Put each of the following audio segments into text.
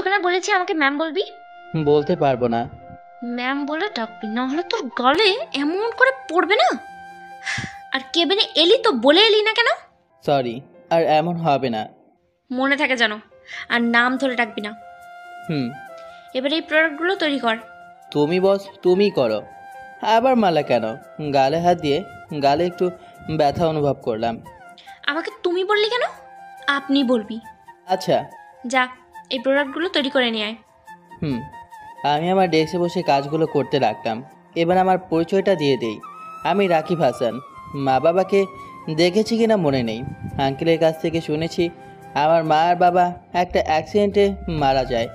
তোকে না বলেছি আমাকে ম্যাম বলবি? বলতে পারবো না। ম্যাম বলে ডাকবি, না হলে তোর গলে এমন করে পড়বে না। আর কেবিনে এলি তো বলে এলি না কেন? সরি, আর এমন হবে না। মনে থাকে জানো। আর নাম ধরে ডাকবি না। হুম। এবার এই প্রোডাক্টগুলো তৈরি কর। তুমি বস, তুমি করো। আবার মালা কেন? গালে হাত দিয়ে গালে একটু ব্যথা অনুভব করলাম। আমাকে তুমি বললি কেন? আপনি বলবি। আচ্ছা। যা, এই প্রোডাক্টগুলো তৈরি করে নিয়ে আয়। হুম। আমি আমার ডেস্কে বসে কাজগুলো করতে লাগলাম। এবার আমার পরিচয়টা দিয়ে দেই। আমি রাকিব হাসান। মা বাবাকে দেখেছি কিনা মনে নেই। আঙ্কেলের কাছ থেকে শুনেছি আমার মা আর বাবা একটা অ্যাক্সিডেন্টে মারা যায়,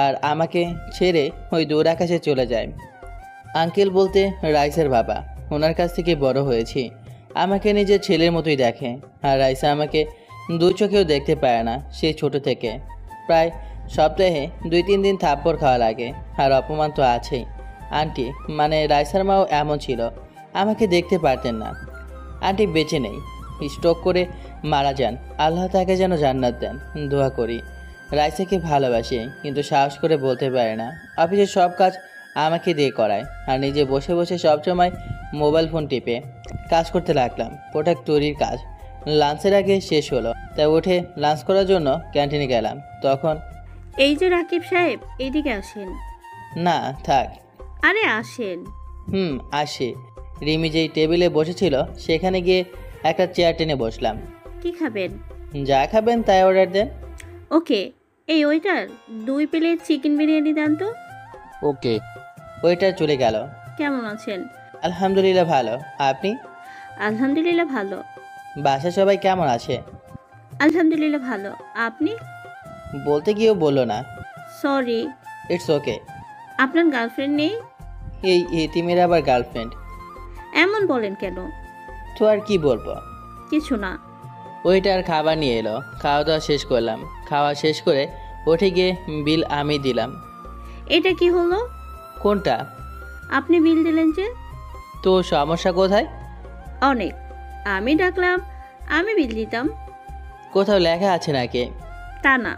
আর আমাকে ছেড়ে ওই দূর আকাশে চলে যায়। আঙ্কেল বলতে রাইসের বাবা। ওনার কাছ থেকে বড় হয়েছি। আমাকে নিজের ছেলের মতোই দেখে। আর রাইসা আমাকে দু চোখেও দেখতে পায় না সেই ছোট থেকে। প্রায় সপ্তাহে 2-3 দিন থাপ্পড় খাওয়া লাগে, আর অপমান তো আছেই। আন্টি মানে রাইসার মাও এমন ছিল, আমাকে দেখতে পারতেন না। আন্টি বেঁচে নেই, স্ট্রোক করে মারা যান। আল্লাহ তাকে যেন জান্নাত দেন, দোয়া করি। রাইসাকে ভালোবাসি, কিন্তু সাহস করে বলতে পারে না। অফিসের সব কাজ আমাকে দিয়ে করায়, আর নিজে বসে বসে সবসময় মোবাইল ফোন টিপে কাজ করতে লাগলাম। প্রোডাক্ট তৈরির কাজ লাঞ্চের আগে শেষ হলো, তাই উঠে লাঞ্চ করার জন্য ক্যান্টিনে গেলাম। তখন এই যে রাকিব সাহেব, এইদিকে আসেন। না থাক। আরে আসেন। আসি। রিমি যেই টেবিলে বসেছিল সেখানে গিয়ে একটা চেয়ার টেনে বসলাম। কি খাবেন? যা খাবেন তাই অর্ডার দেন। ওকে। এই ওইটার 2 প্লেট চিকেন বিরিয়ানি দেন তো। ওকে। ওইটা চলে গেল। কেমন আছেন? আলহামদুলিল্লাহ ভালো। আপনি? আলহামদুলিল্লাহ ভালো। বাসা সবাই কেমন আছে? আলহামদুলিল্লাহ ভালো। আপনি? বলতে গিয়েও বললো না। সরি। It's okay. আপনার গার্লফ্রেন্ড নেই? এই এতিমের আবার গার্লফ্রেন্ড? এমন বলেন কেন? তো আর কি বলবো। কিছু না। ওইটার খাবার নিয়ে এলো, খাওয়া দাওয়া শেষ করলাম। খাওয়া শেষ করে উঠে গিয়ে বিল আমি দিলাম। এটা কি হলো? কোনটা? আপনি বিল দিলেন যে? তো সমস্যা কোথায়? অনেক। আমি ডাকলাম, আমি বিল দিতাম। কোথাও লেখা আছে নাকি? তা না।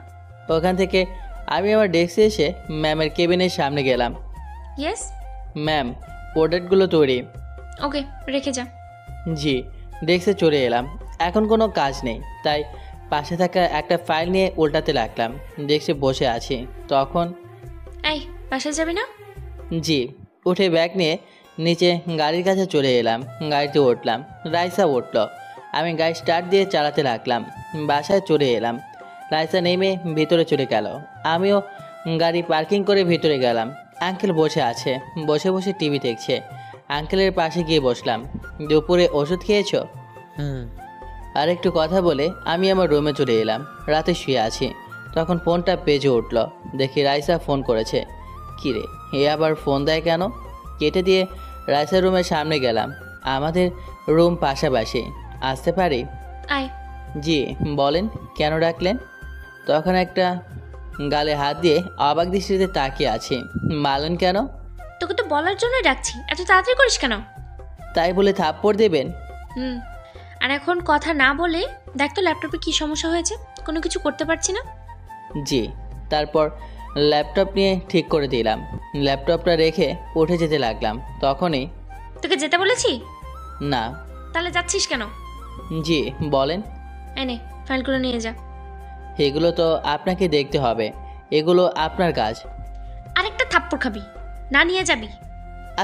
ওখান থেকে আমি আমার ডেস্কে এসে ম্যামের কেবিনের সামনে গেলাম। ইয়েস। ম্যাম, প্রোডাক্টগুলো তৈরি। ওকে, রেখে যা। জি। ডেস্কে চলে এলাম। এখন কোনো কাজ নেই, তাই পাশে থাকা একটা ফাইল নিয়ে উল্টাতে লাগলাম। ডেস্কে বসে আছি তখন। এই, বাসায় যাবি না? জি। উঠে ব্যাগ নিয়ে নিচে গাড়ির কাছে চলে এলাম। গাড়িতে উঠলাম, রাইসা উঠলো। আমি গাড়ি স্টার্ট দিয়ে চালাতে লাগলাম। বাসায় চলে এলাম। রাইসা নেমে ভিতরে চলে গেল। আমিও গাড়ি পার্কিং করে ভিতরে গেলাম। আঙ্কেল বসে আছে, বসে বসে টিভি দেখছে। আঙ্কেলের পাশে গিয়ে বসলাম। দুপুরে ওষুধ খেয়েছো? হুম। আর একটু কথা বলে আমি আমার রুমে চলে এলাম। রাতে শুয়ে আছি, তখন ফোনটা বেজে উঠল। দেখি রাইসা ফোন করেছে। কিরে, এ আবার ফোন দেয় কেন? কেটে দিয়ে রাইসার রুমের সামনে গেলাম। আমাদের রুম পাশাপাশি। আসতে পারি? আয়। জি বলেন, কেন ডাকলেন? তখন একটা গালে হাত দিয়ে অবাক দৃষ্টিতে তাকিয়ে আছি। মারলেন কেন? তোকে তো বলার জন্যই ডাকছি, এত তাড়াতাড়ি করিস কেন? তাই বলে থাপ্পড় দেবেন? হুম। আর এখন কথা না বলে দেখ তো ল্যাপটপে কি সমস্যা হয়েছে। কোনো কিছু করতে পারছি না। জি। তারপর ল্যাপটপ নিয়ে ঠিক করে দিলাম। ল্যাপটপটা রেখে উঠে যেতে লাগলাম। তখনই। তোকে যেতে বলেছি? না। তাহলে যাচ্ছিস কেন? জি বলেন। এনে ফাইলগুলো নিয়ে যা। এগুলো তো আপনাকে দেখতে হবে, এগুলো আপনার কাজ। আরেকটা থাপ্পড় খাবি না, নিয়ে যাবি?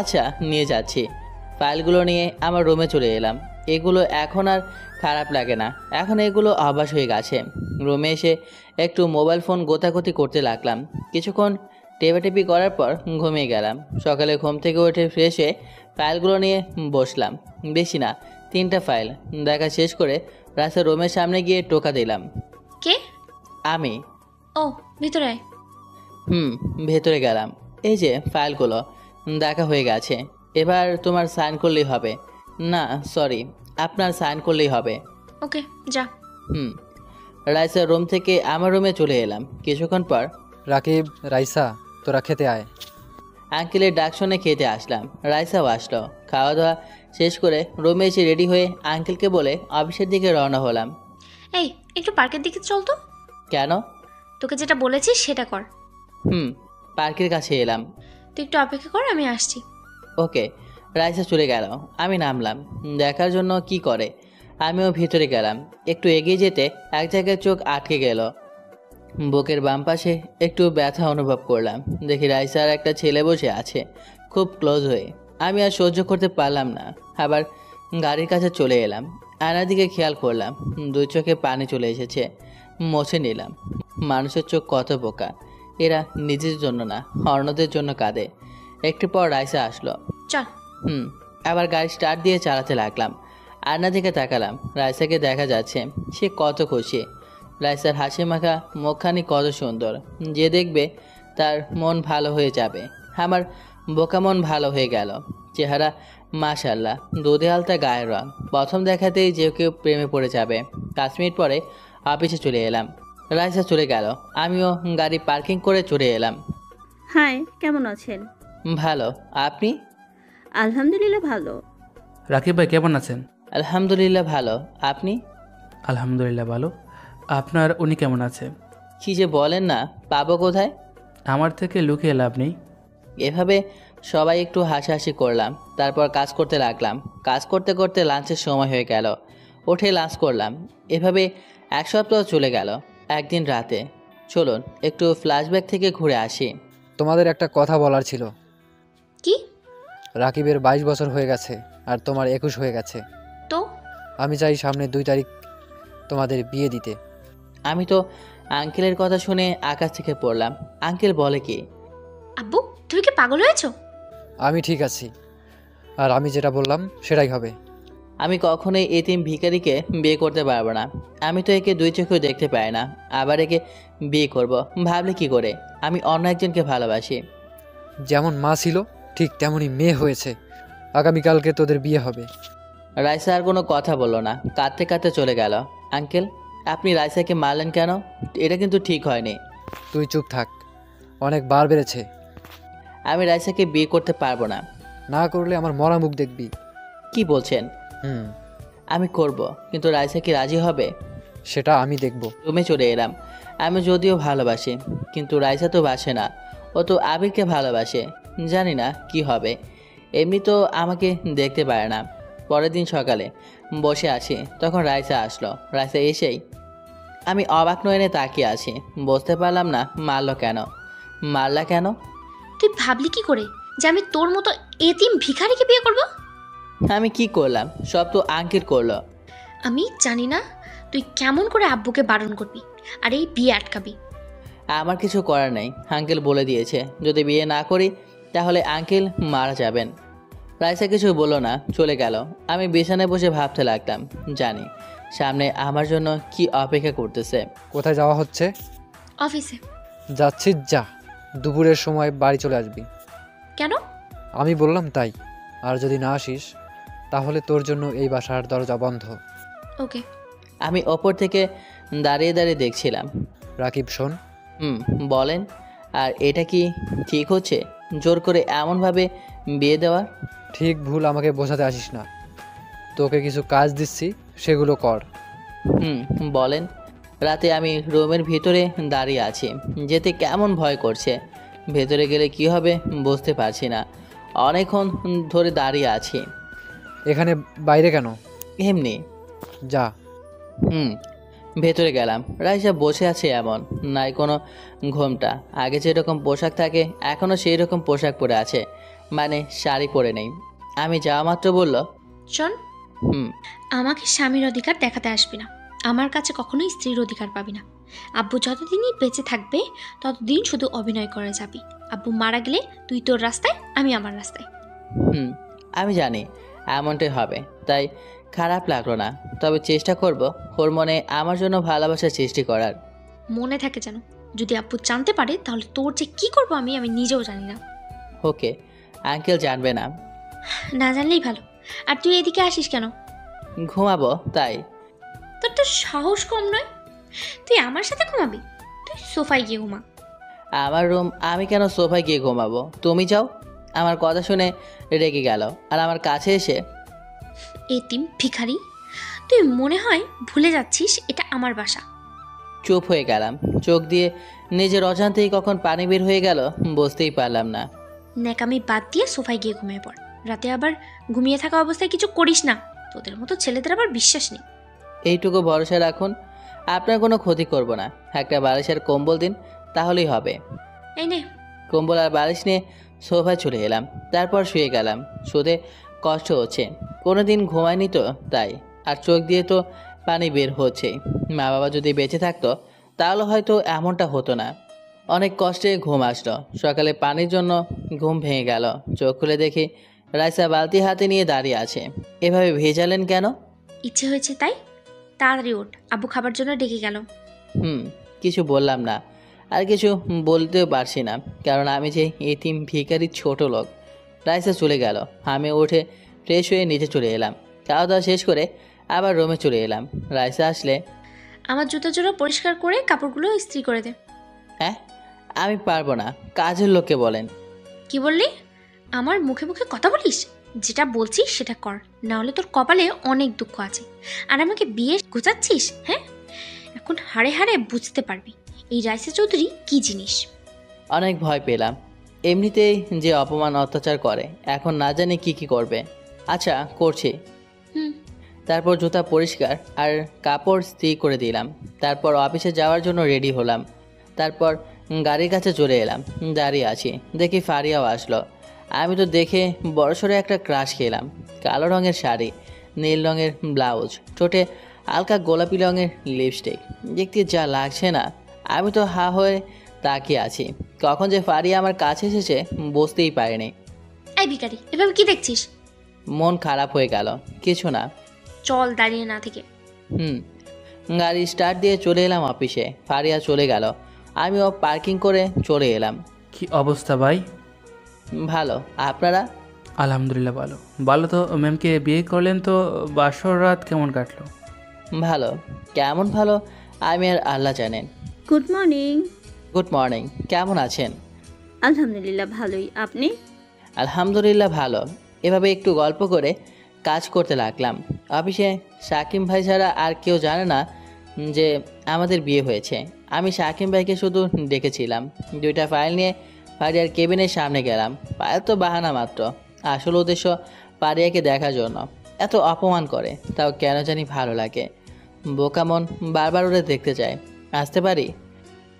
আচ্ছা নিয়ে যাচ্ছি। ফাইলগুলো নিয়ে আমার রুমে চলে এলাম। এগুলো এখন আর খারাপ লাগে না, এখন এগুলো অভ্যাস হয়ে গেছে। রুমে এসে একটু মোবাইল ফোন গোতাগুতি করতে লাগলাম। কিছুক্ষণ টেপাটেপি করার পর ঘুমিয়ে গেলাম। সকালে ঘুম থেকে উঠে ফ্রেশ হয়ে ফাইলগুলো নিয়ে বসলাম। বেশি না, 3টা ফাইল দেখা শেষ করে রাস্তার রুমের সামনে গিয়ে টোকা দিলাম। কে? আমি। ও, ভিতরে আয়। ভেতরে গেলাম। এই যে ফাইলগুলো দেখা হয়ে গেছে, এবার তোমার সাইন করলেই হবে। না সরি, আপনার সাইন করলেই হবে। ওকে, যা। রাইসার রুম থেকে আমার রুমে চলে এলাম। কিছুক্ষণ পর রাকিব, রাইসা, তোরা খেতে আয়। আঙ্কেলের ডাক শুনে খেতে আসলাম। রাইসাও আসলো। খাওয়া দাওয়া শেষ করে রুমে এসে রেডি হয়ে আঙ্কেলকে বলে অফিসের দিকে রওনা হলাম। এই, একটু পার্কের দিকে চল তো। কেন? তোকে যেটা বলেছি সেটা কর। পার্কের কাছে এলাম। তুই একটু অপেক্ষা কর, আমি আসছি। ওকে। রাইসা চলে গেল। আমি নামলাম দেখার জন্য কি করে। আমিও ভিতরে গেলাম। একটু এগিয়ে যেতে এক জায়গায় চোখ আটকে গেল। বুকের বাম পাশে একটু ব্যথা অনুভব করলাম। দেখি রাইসার একটা ছেলে বসে আছে খুব ক্লোজ হয়ে। আমি আর সহ্য করতে পারলাম না, আবার গাড়ির কাছে চলে এলাম। আয়নার দিকে খেয়াল করলাম, দুই চোখে পানি চলে এসেছে। মুছে নিলাম। মানুষের চোখ কত বোকা, এরা নিজের জন্য না অন্যদের জন্য কাঁদে। একটু পর রাইসা আসলো। চল। আবার গাড়ি স্টার্ট দিয়ে চালাতে লাগলাম। আয়না দিকে তাকালাম, রাইসাকে দেখা যাচ্ছে। সে কত খুশি। রাইসার হাসি মাখা মুখখানি কত সুন্দর, যে দেখবে তার মন ভালো হয়ে যাবে। আমার বোকা মন ভালো হয়ে গেল। চেহারা মাশাল্লাহ, দুধে আলতা গায়ের রং। প্রথম দেখাতেই যে কেউ প্রেমে পড়ে যাবে। 5 মিনিট পরে অফিসে চলে এলাম। রাইসা চলে গেল। আমিও গাড়ি পার্কিং করে চলে এলাম। হাই, কেমন আছেন? ভালো, আপনি? আলহামদুলিল্লাহ ভালো। রাকিব ভাই কেমন আছেন? আলহামদুলিল্লাহ ভালো, আপনি? আলহামদুলিল্লাহ ভালো। আপনার উনি কেমন আছে? কি যে বলেন না, পাবো কোথায়? আমার থেকে লুকিয়ে লাভ নেই। এভাবে সবাই একটু হাসাহাসি করলাম। তারপর কাজ করতে লাগলাম। কাজ করতে করতে লাঞ্চের সময় হয়ে গেল। উঠে লাঞ্চ করলাম। এভাবে 1 সপ্তাহ চলে গেল। একদিন রাতে, চলুন একটু ফ্ল্যাশব্যাক থেকে ঘুরে আসি। তোমাদের একটা কথা বলার ছিল। কি? রাকিবের 22 বছর হয়ে গেছে আর তোমার 21 হয়ে গেছে। তো আমি চাই সামনে 2 তারিখ তোমাদের বিয়ে দিতে। আমি তো আঙ্কেলের কথা শুনে আকাশ থেকে পড়লাম। আঙ্কেল বলে কি? আব্বু, তুমি কি পাগল হয়েছো? আমি ঠিক আছি, আর আমি যেটা বললাম সেটাই হবে। আমি কখনোই এতিম ভিখারিকে বিয়ে করতে পারবো না। আমি তো একে 2 চোখেও দেখতে পাই না, আবার একে বিয়ে করব ভাবলে কি করে? আমি অন্য একজনকে ভালোবাসি। যেমন মা ছিল ঠিক তেমনই মেয়ে হয়েছে। আগামীকালকে তোদের বিয়ে হবে। রাইসা আর কোনো কথা বললো না, কাঁদতে কাঁদতে চলে গেল। আঙ্কেল, আপনি রাইসাকে মারলেন কেন? এটা কিন্তু ঠিক হয়নি। তুই চুপ থাক, অনেক বার বেড়েছে। আমি রাইসাকে বিয়ে করতে পারবো না। না করলে আমার মরা মুখ দেখবি। কি বলছেন? আমি করব, কিন্তু রাইসা কি রাজি হবে? সেটা আমি দেখব। রুমে চলে এলাম। আমি যদিও ভালোবাসি, কিন্তু রাইসা তো বাসে না। ও তো আবিরকে ভালোবাসে। জানি না কি হবে। এমনি তো আমাকে দেখতে পারে না। পরের দিন সকালে বসে আছি, তখন রাইসা আসলো। রাইসা এসেই আমি অবাক নয়নে তাকিয়ে আছি। বুঝতে পারলাম না মারলো কেন। মারলা কেন? তুই ভাবলি কি করে যে আমি তোর মতো এতিম ভিখারিকে বিয়ে করব? আমি কি করলাম? সব তো আঙ্কেল করলো। আমি জানি না তুই কেমন করে আব্বুকে বারণ করবি আর এই বিয়ে আটকাবি। আমার কিছু করার নেই, আঙ্কেল বলে দিয়েছে যদি বিয়ে না করি তাহলে আঙ্কেল মারা যাবেন। রাইসা কিছু বললো না, চলে গেল। আমি বিছানায় বসে ভাবতে লাগলাম, জানি সামনে আমার জন্য কি অপেক্ষা করতেছে। কোথায় যাওয়া হচ্ছে? অফিসে। যাচ্ছিস যা, দুপুরের সময় বাড়ি চলে আসবি। কেন? আমি বললাম তাই। আর যদি না আসিস তাহলে তোর জন্য এই বাসার দরজা বন্ধ। ওকে। আমি ওপর থেকে দাঁড়িয়ে দাঁড়িয়ে দেখছিলাম। রাকিব শোন। বলেন। আর এটা কি ঠিক হচ্ছে জোর করে এমনভাবে বিয়ে দেওয়া? ঠিক ভুল আমাকে বোঝাতে আসিস না। তোকে কিছু কাজ দিচ্ছি, সেগুলো কর। বলেন। রাতে আমি রুমের ভিতরে দাঁড়িয়ে আছি, যেতে কেমন ভয় করছে। ভেতরে গেলে কি হবে বুঝতে পারছি না। অনেকক্ষণ ধরে দাঁড়িয়ে আছি। এখানে বাইরে কেন? এমনি। যা। ভেতরে গেলাম। রাইসা বসে আছে, এমন নাই কোনো ঘোমটা। আগে যেরকম পোশাক থাকে এখনও সেই রকম পোশাক পরে আছে, মানে শাড়ি পরে নেই। আমি যাওয়া মাত্র বলল, শোন, আমাকে স্বামীর অধিকার দেখাতে আসবি না। আমার কাছে কখনোই স্ত্রীর অধিকার পাবি না। আব্বু যতদিনই বেঁচে থাকবে ততদিন শুধু অভিনয় করে যাবি। আব্বু মারা গেলে তুই তোর রাস্তায়, আমি আমার রাস্তায়। আমি জানি এমনটাই হবে, তাই খারাপ লাগলো না। তবে চেষ্টা করব ওর মনে আমার জন্য ভালোবাসা সৃষ্টি করার। মনে থাকে যেন, যদি আব্বু জানতে পারে তাহলে তোর যে কি করবো আমি নিজেও জানি না। ওকে, আঙ্কেল জানবে না। না জানলেই ভালো। আর তুই এদিকে আসিস কেন? ঘুমাবো তাই। তোর তো সাহস কম নয়, তুই আমার সাথে ঘুমাবি? তুই সোফায় গিয়ে ঘুমা। আমার রুম, আমি কেন সোফায় গিয়ে ঘুমাবো? তুমি যাও। আমার কথা শুনে রেগে গেল আর আমার কাছে এসে, এতিম ভিখারি, তুই মনে হয় ভুলে যাচ্ছিস এটা আমার বাসা। চুপ হয়ে গেলাম। চোখ দিয়ে নিজের অজান্তেই কখন পানি বের হয়ে গেল বুঝতেই পারলাম না। ন্যাকামি বাদ দিয়ে সোফায় গিয়ে ঘুমিয়ে পড়। রাতে আবার ঘুমিয়ে থাকা অবস্থায় কিছু করিস না। তোদের মতো ছেলেদের আবার বিশ্বাস নেই। এইটুকু ভরসা রাখুন, আপনার কোনো ক্ষতি করব না। একটা বালিশ আর কম্বল দিন, তাহলেই হবে। এই নে। কম্বল আর বালিশ নিয়ে সোফায় চলে এলাম। তারপর শুয়ে গেলাম। শুতে কষ্ট হচ্ছে, কোনো দিন ঘুমায়নি তো তাই। আর চোখ দিয়ে তো পানি বের হচ্ছেই। মা বাবা যদি বেঁচে থাকতো তাহলে হয়তো এমনটা হতো না। অনেক কষ্টে ঘুম আসলো। সকালে পানির জন্য ঘুম ভেঙে গেল। চোখ খুলে দেখি রাইসা বালতি হাতে নিয়ে দাঁড়িয়ে আছে। এভাবে ভেজালেন কেন? ইচ্ছে হয়েছে তাই। তাড়াতাড়ি ওঠ, আব্বু খাবার জন্য ডেকে গেল। কিছু বললাম না, আর কিছু বলতেও পারছি না, কারণ আমি যে এতিম ভিখারি ছোট লোক। রাইসা চলে গেল। আমি উঠে ফ্রেশ হয়ে নিচে চলে এলাম। খাওয়া দাওয়া শেষ করে আবার রুমে চলে এলাম। রাইসা আসলে, আমার জুতো জোড়া পরিষ্কার করে কাপড়গুলো ইস্ত্রি করে দে। হ্যাঁ আমি পারবো না, কাজের লোককে বলেন। কি বললি? আমার মুখে মুখে কথা বলিস? যেটা বলছিস সেটা কর, না হলে তোর কপালে অনেক দুঃখ আছে। আর আমাকে বিয়ে গোছাচ্ছিস? হ্যাঁ, এখন হাড়ে হাড়ে বুঝতে পারবি এই রাইসা চৌধুরী কি জিনিস। অনেক ভয় পেলাম। এমনিতেই যে অপমান অত্যাচার করে, এখন না জানি কি করবে। আচ্ছা করছি। হুম। তারপর জুতা পরিষ্কার আর কাপড় ইস্ত্রি করে দিলাম। তারপর অফিসে যাওয়ার জন্য রেডি হলাম। তারপর গাড়ির কাছে চলে এলাম। দাঁড়িয়ে আছি, দেখি ফারিয়াও আসলো। আমি তো দেখে বড়সড় একটা ক্রাশ খেলাম। কালো রঙের শাড়ি, নীল রঙের ব্লাউজ, ঠোঁটে হালকা গোলাপি রঙের লিপস্টিক, দেখতে যা লাগছে না। আমি তো হা হয়ে তাকিয়ে আছি। কখন যে ফারিয়া আমার কাছে এসেছে বুঝতেই পারিনি। এই ভিখারি, এভাবে কি দেখছিস? মন খারাপ হয়ে গেল। কিছু না। চল দাঁড়িয়ে না থেকে। গাড়ি স্টার্ট দিয়ে চলে এলাম অফিসে। ফারিয়া চলে গেল। আমিও পার্কিং করে চলে এলাম। কি অবস্থা ভাই? ভালো, আপনারা? আলহামদুলিল্লাহ ভালো। ভালো তো ম্যামকে বিয়ে করলেন, তো বাসর রাত কেমন কাটলো? ভালো। কেমন ভালো আমি আর আল্লাহ জানেন। Good morning. Good morning. কেমন আছেন? আলহামদুলিল্লাহ ভালোই, আপনি? আলহামদুলিল্লাহ ভালো। এভাবে একটু গল্প করে কাজ করতে লাগলাম। অফিসে শাকিম ভাই ছাড়া আর কেউ জানে না যে আমাদের বিয়ে হয়েছে। আমি শাকিম ভাইকে শুধু ডেকেছিলাম। 2টা ফাইল নিয়ে ফারিয়ার কেবিনের সামনে গেলাম। পায়ের তো বাহানা মাত্র, আসল উদ্দেশ্য ফারিয়াকে দেখার জন্য। এত অপমান করে তাও কেন জানি ভালো লাগে। বোকা মন বারবার ওরে দেখতে চায়। আসতে পারি?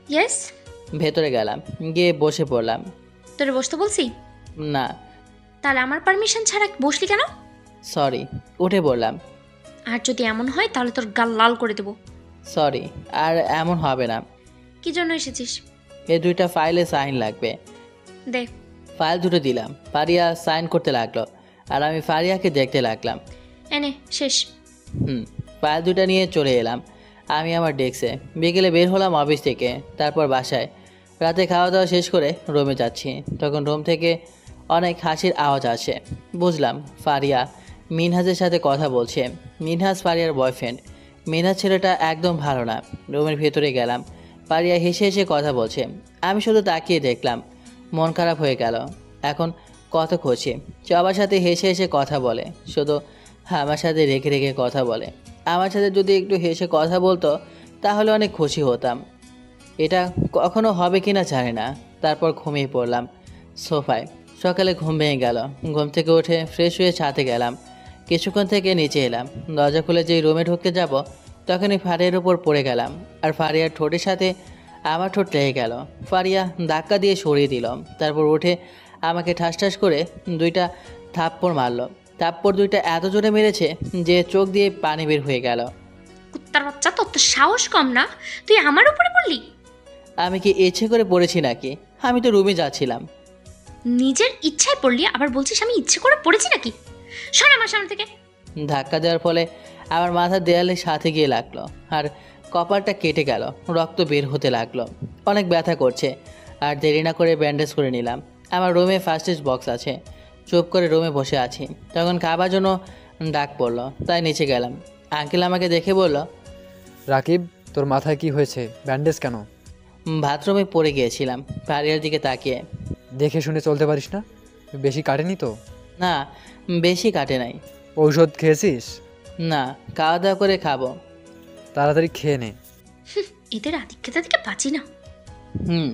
ইয়েস। ভেতরে গেলাম, গিয়ে বসে পড়লাম। তোরে বসতে বলছি? না। তাহলে আমার পারমিশন ছাড়া বসলি কেন? সরি। উঠে পড়লাম। আর যদি এমন হয় তাহলে তোর গাল লাল করে দেবো। সরি, আর এমন হবে না। কি জন্য এসেছিস? এই 2টা ফাইলে সাইন লাগবে। দে। ফাইল 2টো দিলাম। ফারিয়া সাইন করতে লাগলো আর আমি ফারিয়াকে দেখতে লাগলাম। এনে শেষ। ফাইল 2টা নিয়ে চলে এলাম আমি আমার ডেস্কে। বিকেলে বের হলাম অফিস থেকে, তারপর বাসায়। রাতে খাওয়া দাওয়া শেষ করে রুমে যাচ্ছি, তখন রুম থেকে অনেক হাসির আওয়াজ আসে। বুঝলাম ফারিয়া মিনহাজের সাথে কথা বলছে। মিনহাজ ফারিয়ার বয়ফ্রেন্ড। মিনহাজ ছেলেটা একদম ভালো না। রুমের ভেতরে গেলাম। ফারিয়া হেসে হেসে কথা বলছে। আমি শুধু তাকিয়ে দেখলাম। মন খারাপ হয়ে গেল। এখন কত খুশি, সবার সাথে হেসে হেসে কথা বলে, শুধু আমার সাথে রেখে রেখে কথা বলে। আমার সাথে যদি একটু হেসে কথা বলতো তাহলে অনেক খুশি হতাম। এটা কখনো হবে কিনা জানি না। তারপর ঘুমিয়ে পড়লাম সোফায়। সকালে ঘুম ভেঙে গেল। ঘুম থেকে উঠে ফ্রেশ হয়ে ছাদে গেলাম। কিছুক্ষণ থেকে নিচে এলাম। দরজা খুলে যেই রুমে ঢুকতে যাব তখনই ফারিয়ার উপর পড়ে গেলাম। আর ফারিয়ার ঠোঁটের সাথে আমার ঠোঁট লেগে গেল। ফারিয়া ধাক্কা দিয়ে সরিয়ে দিল। তারপর উঠে আমাকে ঠাস ঠাস করে 2টা থাপ্পড় মারল। থাপ্পড় 2টা এত জোরে মেরেছে যে চোখ দিয়ে পানি বের হয়ে গেল। কুত্তার বাচ্চা, তোর তো সাহস কম না, তুই আমার উপরে পড়লি? আমি কি ইচ্ছে করে পড়েছি নাকি? আমি তো রুমে যাচ্ছিলাম। নিজের ইচ্ছায় পড়লি, আবার বলছিস আমি ইচ্ছে করে পড়েছি নাকি? সর আমার সামনে থেকে। ধাক্কা দেওয়ার ফলে আমার মাথা দেয়ালের সাথে গিয়ে লাগলো আর কপালটা কেটে গেল। রক্ত বের হতে লাগলো। অনেক ব্যথা করছে। আর দেরি না করে ব্যান্ডেজ করে নিলাম। আমার রুমে ফার্স্ট এড বক্স আছে। চুপ করে রুমে বসে আছি, তখন খাবার জন্য ডাক পড়লো, তাই নিচে গেলাম। আঙ্কেল আমাকে দেখে বলল, রাকিব, তোর মাথায় কি হয়েছে? ব্যান্ডেজ কেন? বাথরুমে পড়ে গিয়েছিলাম। ফারিয়ার দিকে তাকিয়ে। দেখে শুনে চলতে পারিস না? বেশি কাটেনি তো? না, বেশি কাটে নাই। ঔষধ খেয়েছিস? না, খাওয়া দাওয়া করে খাবো। তাড়াতাড়ি খেয়ে নে। এদের আদিক্ষেতা থেকে বাঁচি না। হুম।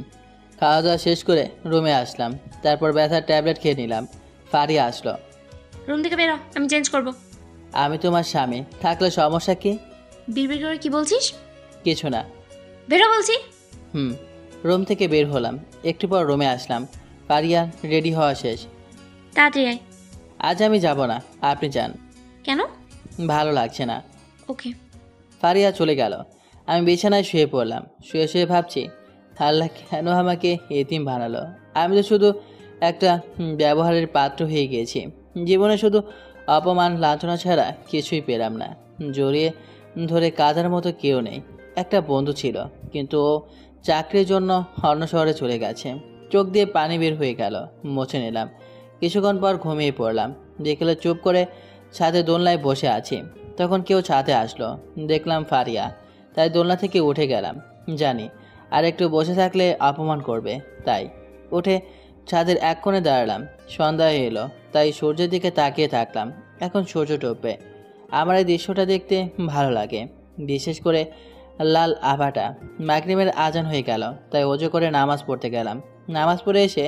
খাওয়া দাওয়া শেষ করে রুমে আসলাম, তারপর ব্যথার ট্যাবলেট খেয়ে নিলাম। ফারিয়া আসলো। রুম থেকে বেরো, আমি চেঞ্জ করব। আমি তোমার স্বামী, থাকলে সমস্যা কি? বিড়বিড় করে কি বলছিস? কিছু না। বেরো বলছি। হুম। রুম থেকে বের হলাম, একটু পর রুমে আসলাম। ফারিয়া রেডি হওয়া শেষ। তাড়াতাড়ি আয়। আজ আমি যাব না, আপনি যান। কেন? ভালো লাগছে না। ওকে। ফারিয়া চলে গেল। আমি বিছানায় শুয়ে পড়লাম। শুয়ে শুয়ে ভাবছি, আল্লাহ কেন আমাকে এতিম বানালো? আমি তো শুধু একটা ব্যবহারের পাত্র হয়ে গিয়েছি। জীবনে শুধু অপমান লাঞ্ছনা ছাড়া কিছুই পেলাম না। জড়িয়ে ধরে কাঁদার মতো কেউ নেই। একটা বন্ধু ছিল, কিন্তু ও চাকরির জন্য অন্য শহরে চলে গেছে। চোখ দিয়ে পানি বের হয়ে গেল, মুছে নিলাম। কিছুক্ষণ পর ঘুমিয়ে পড়লাম। দেখলে চুপ করে ছাদে দোলনায় বসে আছি। তখন কেউ ছাদে আসলো, দেখলাম ফারিয়া। তাই দোলনা থেকে উঠে গেলাম। জানি আর একটু বসে থাকলে অপমান করবে, তাই উঠে ছাদের এক কোণে দাঁড়ালাম। সন্ধ্যা হয়ে এলো, তাই সূর্যের দিকে তাকিয়ে থাকলাম। এখন সূর্য ডুববে। আমার এই দৃশ্যটা দেখতে ভালো লাগে, বিশেষ করে লাল আভাটা। মাগরিবের আজান হয়ে গেল, তাই ওযু করে নামাজ পড়তে গেলাম। নামাজ পড়ে এসে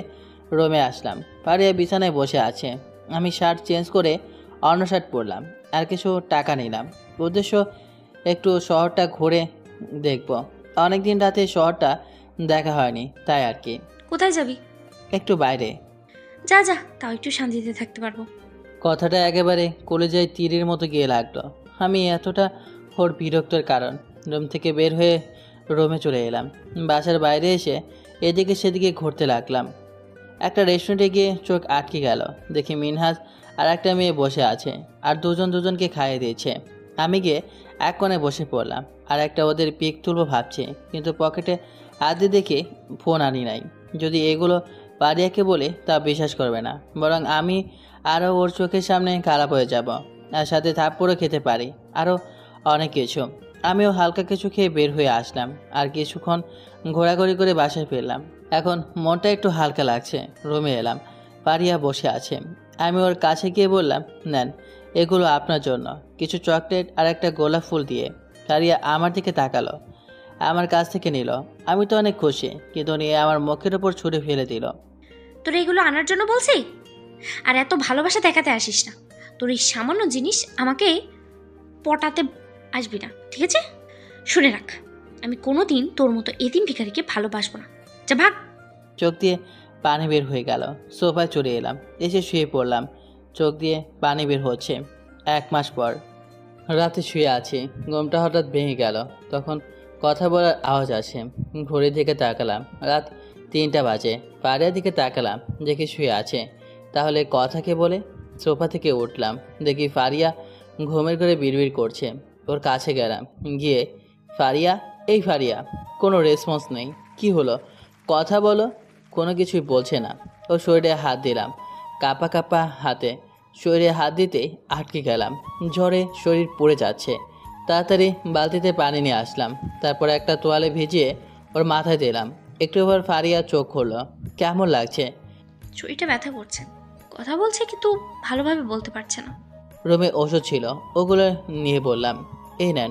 রুমে আসলাম। ফারিয়া বিছানায় বসে আছে। আমি শার্ট চেঞ্জ করে অন্য শার্ট পরলাম, আর কিছু টাকা নিলাম। উদ্দেশ্য একটু শহরটা ঘুরে দেখব। অনেকদিন রাতে শহরটা দেখা হয়নি, তাই আর কি। কোথায় যাবি? একটু বাইরে। যা যা, তাও একটু শান্তিতে থাকতে পারবো। কথাটা একেবারে কলেজায় তীরের মতো গিয়ে লাগলো। আমি এতটা ওর বিরক্তর কারণ। রুম থেকে বের হয়ে রুমে চলে এলাম। বাসার বাইরে এসে এদিকে সেদিকে ঘুরতে লাগলাম। একটা রেস্টুরেন্টে গিয়ে চোখ আটকে গেল। দেখি মিনহাজ আর একটা মেয়ে বসে আছে, আর দুজন দুজনকে খাইয়ে দিয়েছে। আমি গিয়ে এক কোণে বসে পড়লাম, আর একটা ওদের পিক তুলবো ভাবছি, কিন্তু পকেটে হাত দিয়ে দেখি ফোন আনি নাই। যদি এগুলো পারিয়াকে বলে তা বিশ্বাস করবে না, বরং আমি আরও ওর চোখের সামনে খারাপ হয়ে যাব, আর সাথে থাপ্পড়ও খেতে পারি, আরও অনেক কিছু। আমিও হালকা কিছু খেয়ে বের হয়ে আসলাম, আর কিছুক্ষণ ঘোরাঘুরি করে বাসায় ফিরলাম। এখন মনটা একটু হালকা লাগছে। রুমে এলাম, পারিয়া বসে আছে। আমি ওর কাছে গিয়ে বললাম, নেন, এগুলো আপনার জন্য। কিছু চকলেট আর একটা গোলাপ ফুল দিয়ে। পারিয়া আমার দিকে তাকালো, আমার কাছ থেকে নিল। আমি তো অনেক খুশি, কিন্তু নিয়ে আমার মুখের ওপর ছুঁড়ে ফেলে দিল। তোর এগুলো আনার জন্য বলছি? আর এত ভালোবাসা দেখাতে আসিস না। তোর এই সামান্য জিনিস আমাকে পটাতে আসবি না, ঠিক আছে? শুনে রাখ, আমি কোনোদিন তোর মতো এতিম ভিখারিকে ভালোবাসবো না। যা ভাগ। চোখ দিয়ে পানি বের হয়ে গেল। সোফায় চলে এলাম, এসে শুয়ে পড়লাম। চোখ দিয়ে পানি বের হচ্ছে। 1 মাস পর রাতে শুয়ে আছি, ঘুমটা হঠাৎ ভেঙে গেল। তখন কথা বলার আওয়াজ আসে। ঘড়ির দিকে তাকালাম, রাত 3টা বাজে। পাড়িয়ার দিকে তাকালাম, দেখি শুয়ে আছে। তাহলে কথা কে বলে? সোফা থেকে উঠলাম, দেখি ফারিয়া ঘুমের ঘরে বিড়বিড় করছে। ওর কাছে গেলাম, গিয়ে, ফারিয়া, এই ফারিয়া। কোনো রেসপন্স নেই। কি হলো? কথা বলো। কোনো কিছুই বলছে না। ওর শরীরে হাত দিলাম, কাঁপা কাঁপা হাতে। শরীরে হাত দিতেই আটকে গেলাম। জ্বরে শরীর পুড়ে যাচ্ছে। তাড়াতাড়ি বালতিতে পানি নিয়ে আসলাম, তারপর একটা তোয়ালে ভিজিয়ে ওর মাথায় দিলাম। একটু পর ফারিয়া চোখ খুলল। কেমন লাগছে? শরীরটা ব্যথা করছে, কথা বলছে কিন্তু ভালোভাবে বলতে পারছে না। রুমে ওষুধ ছিল, ওগুলো নিয়ে বললাম, এই নেন,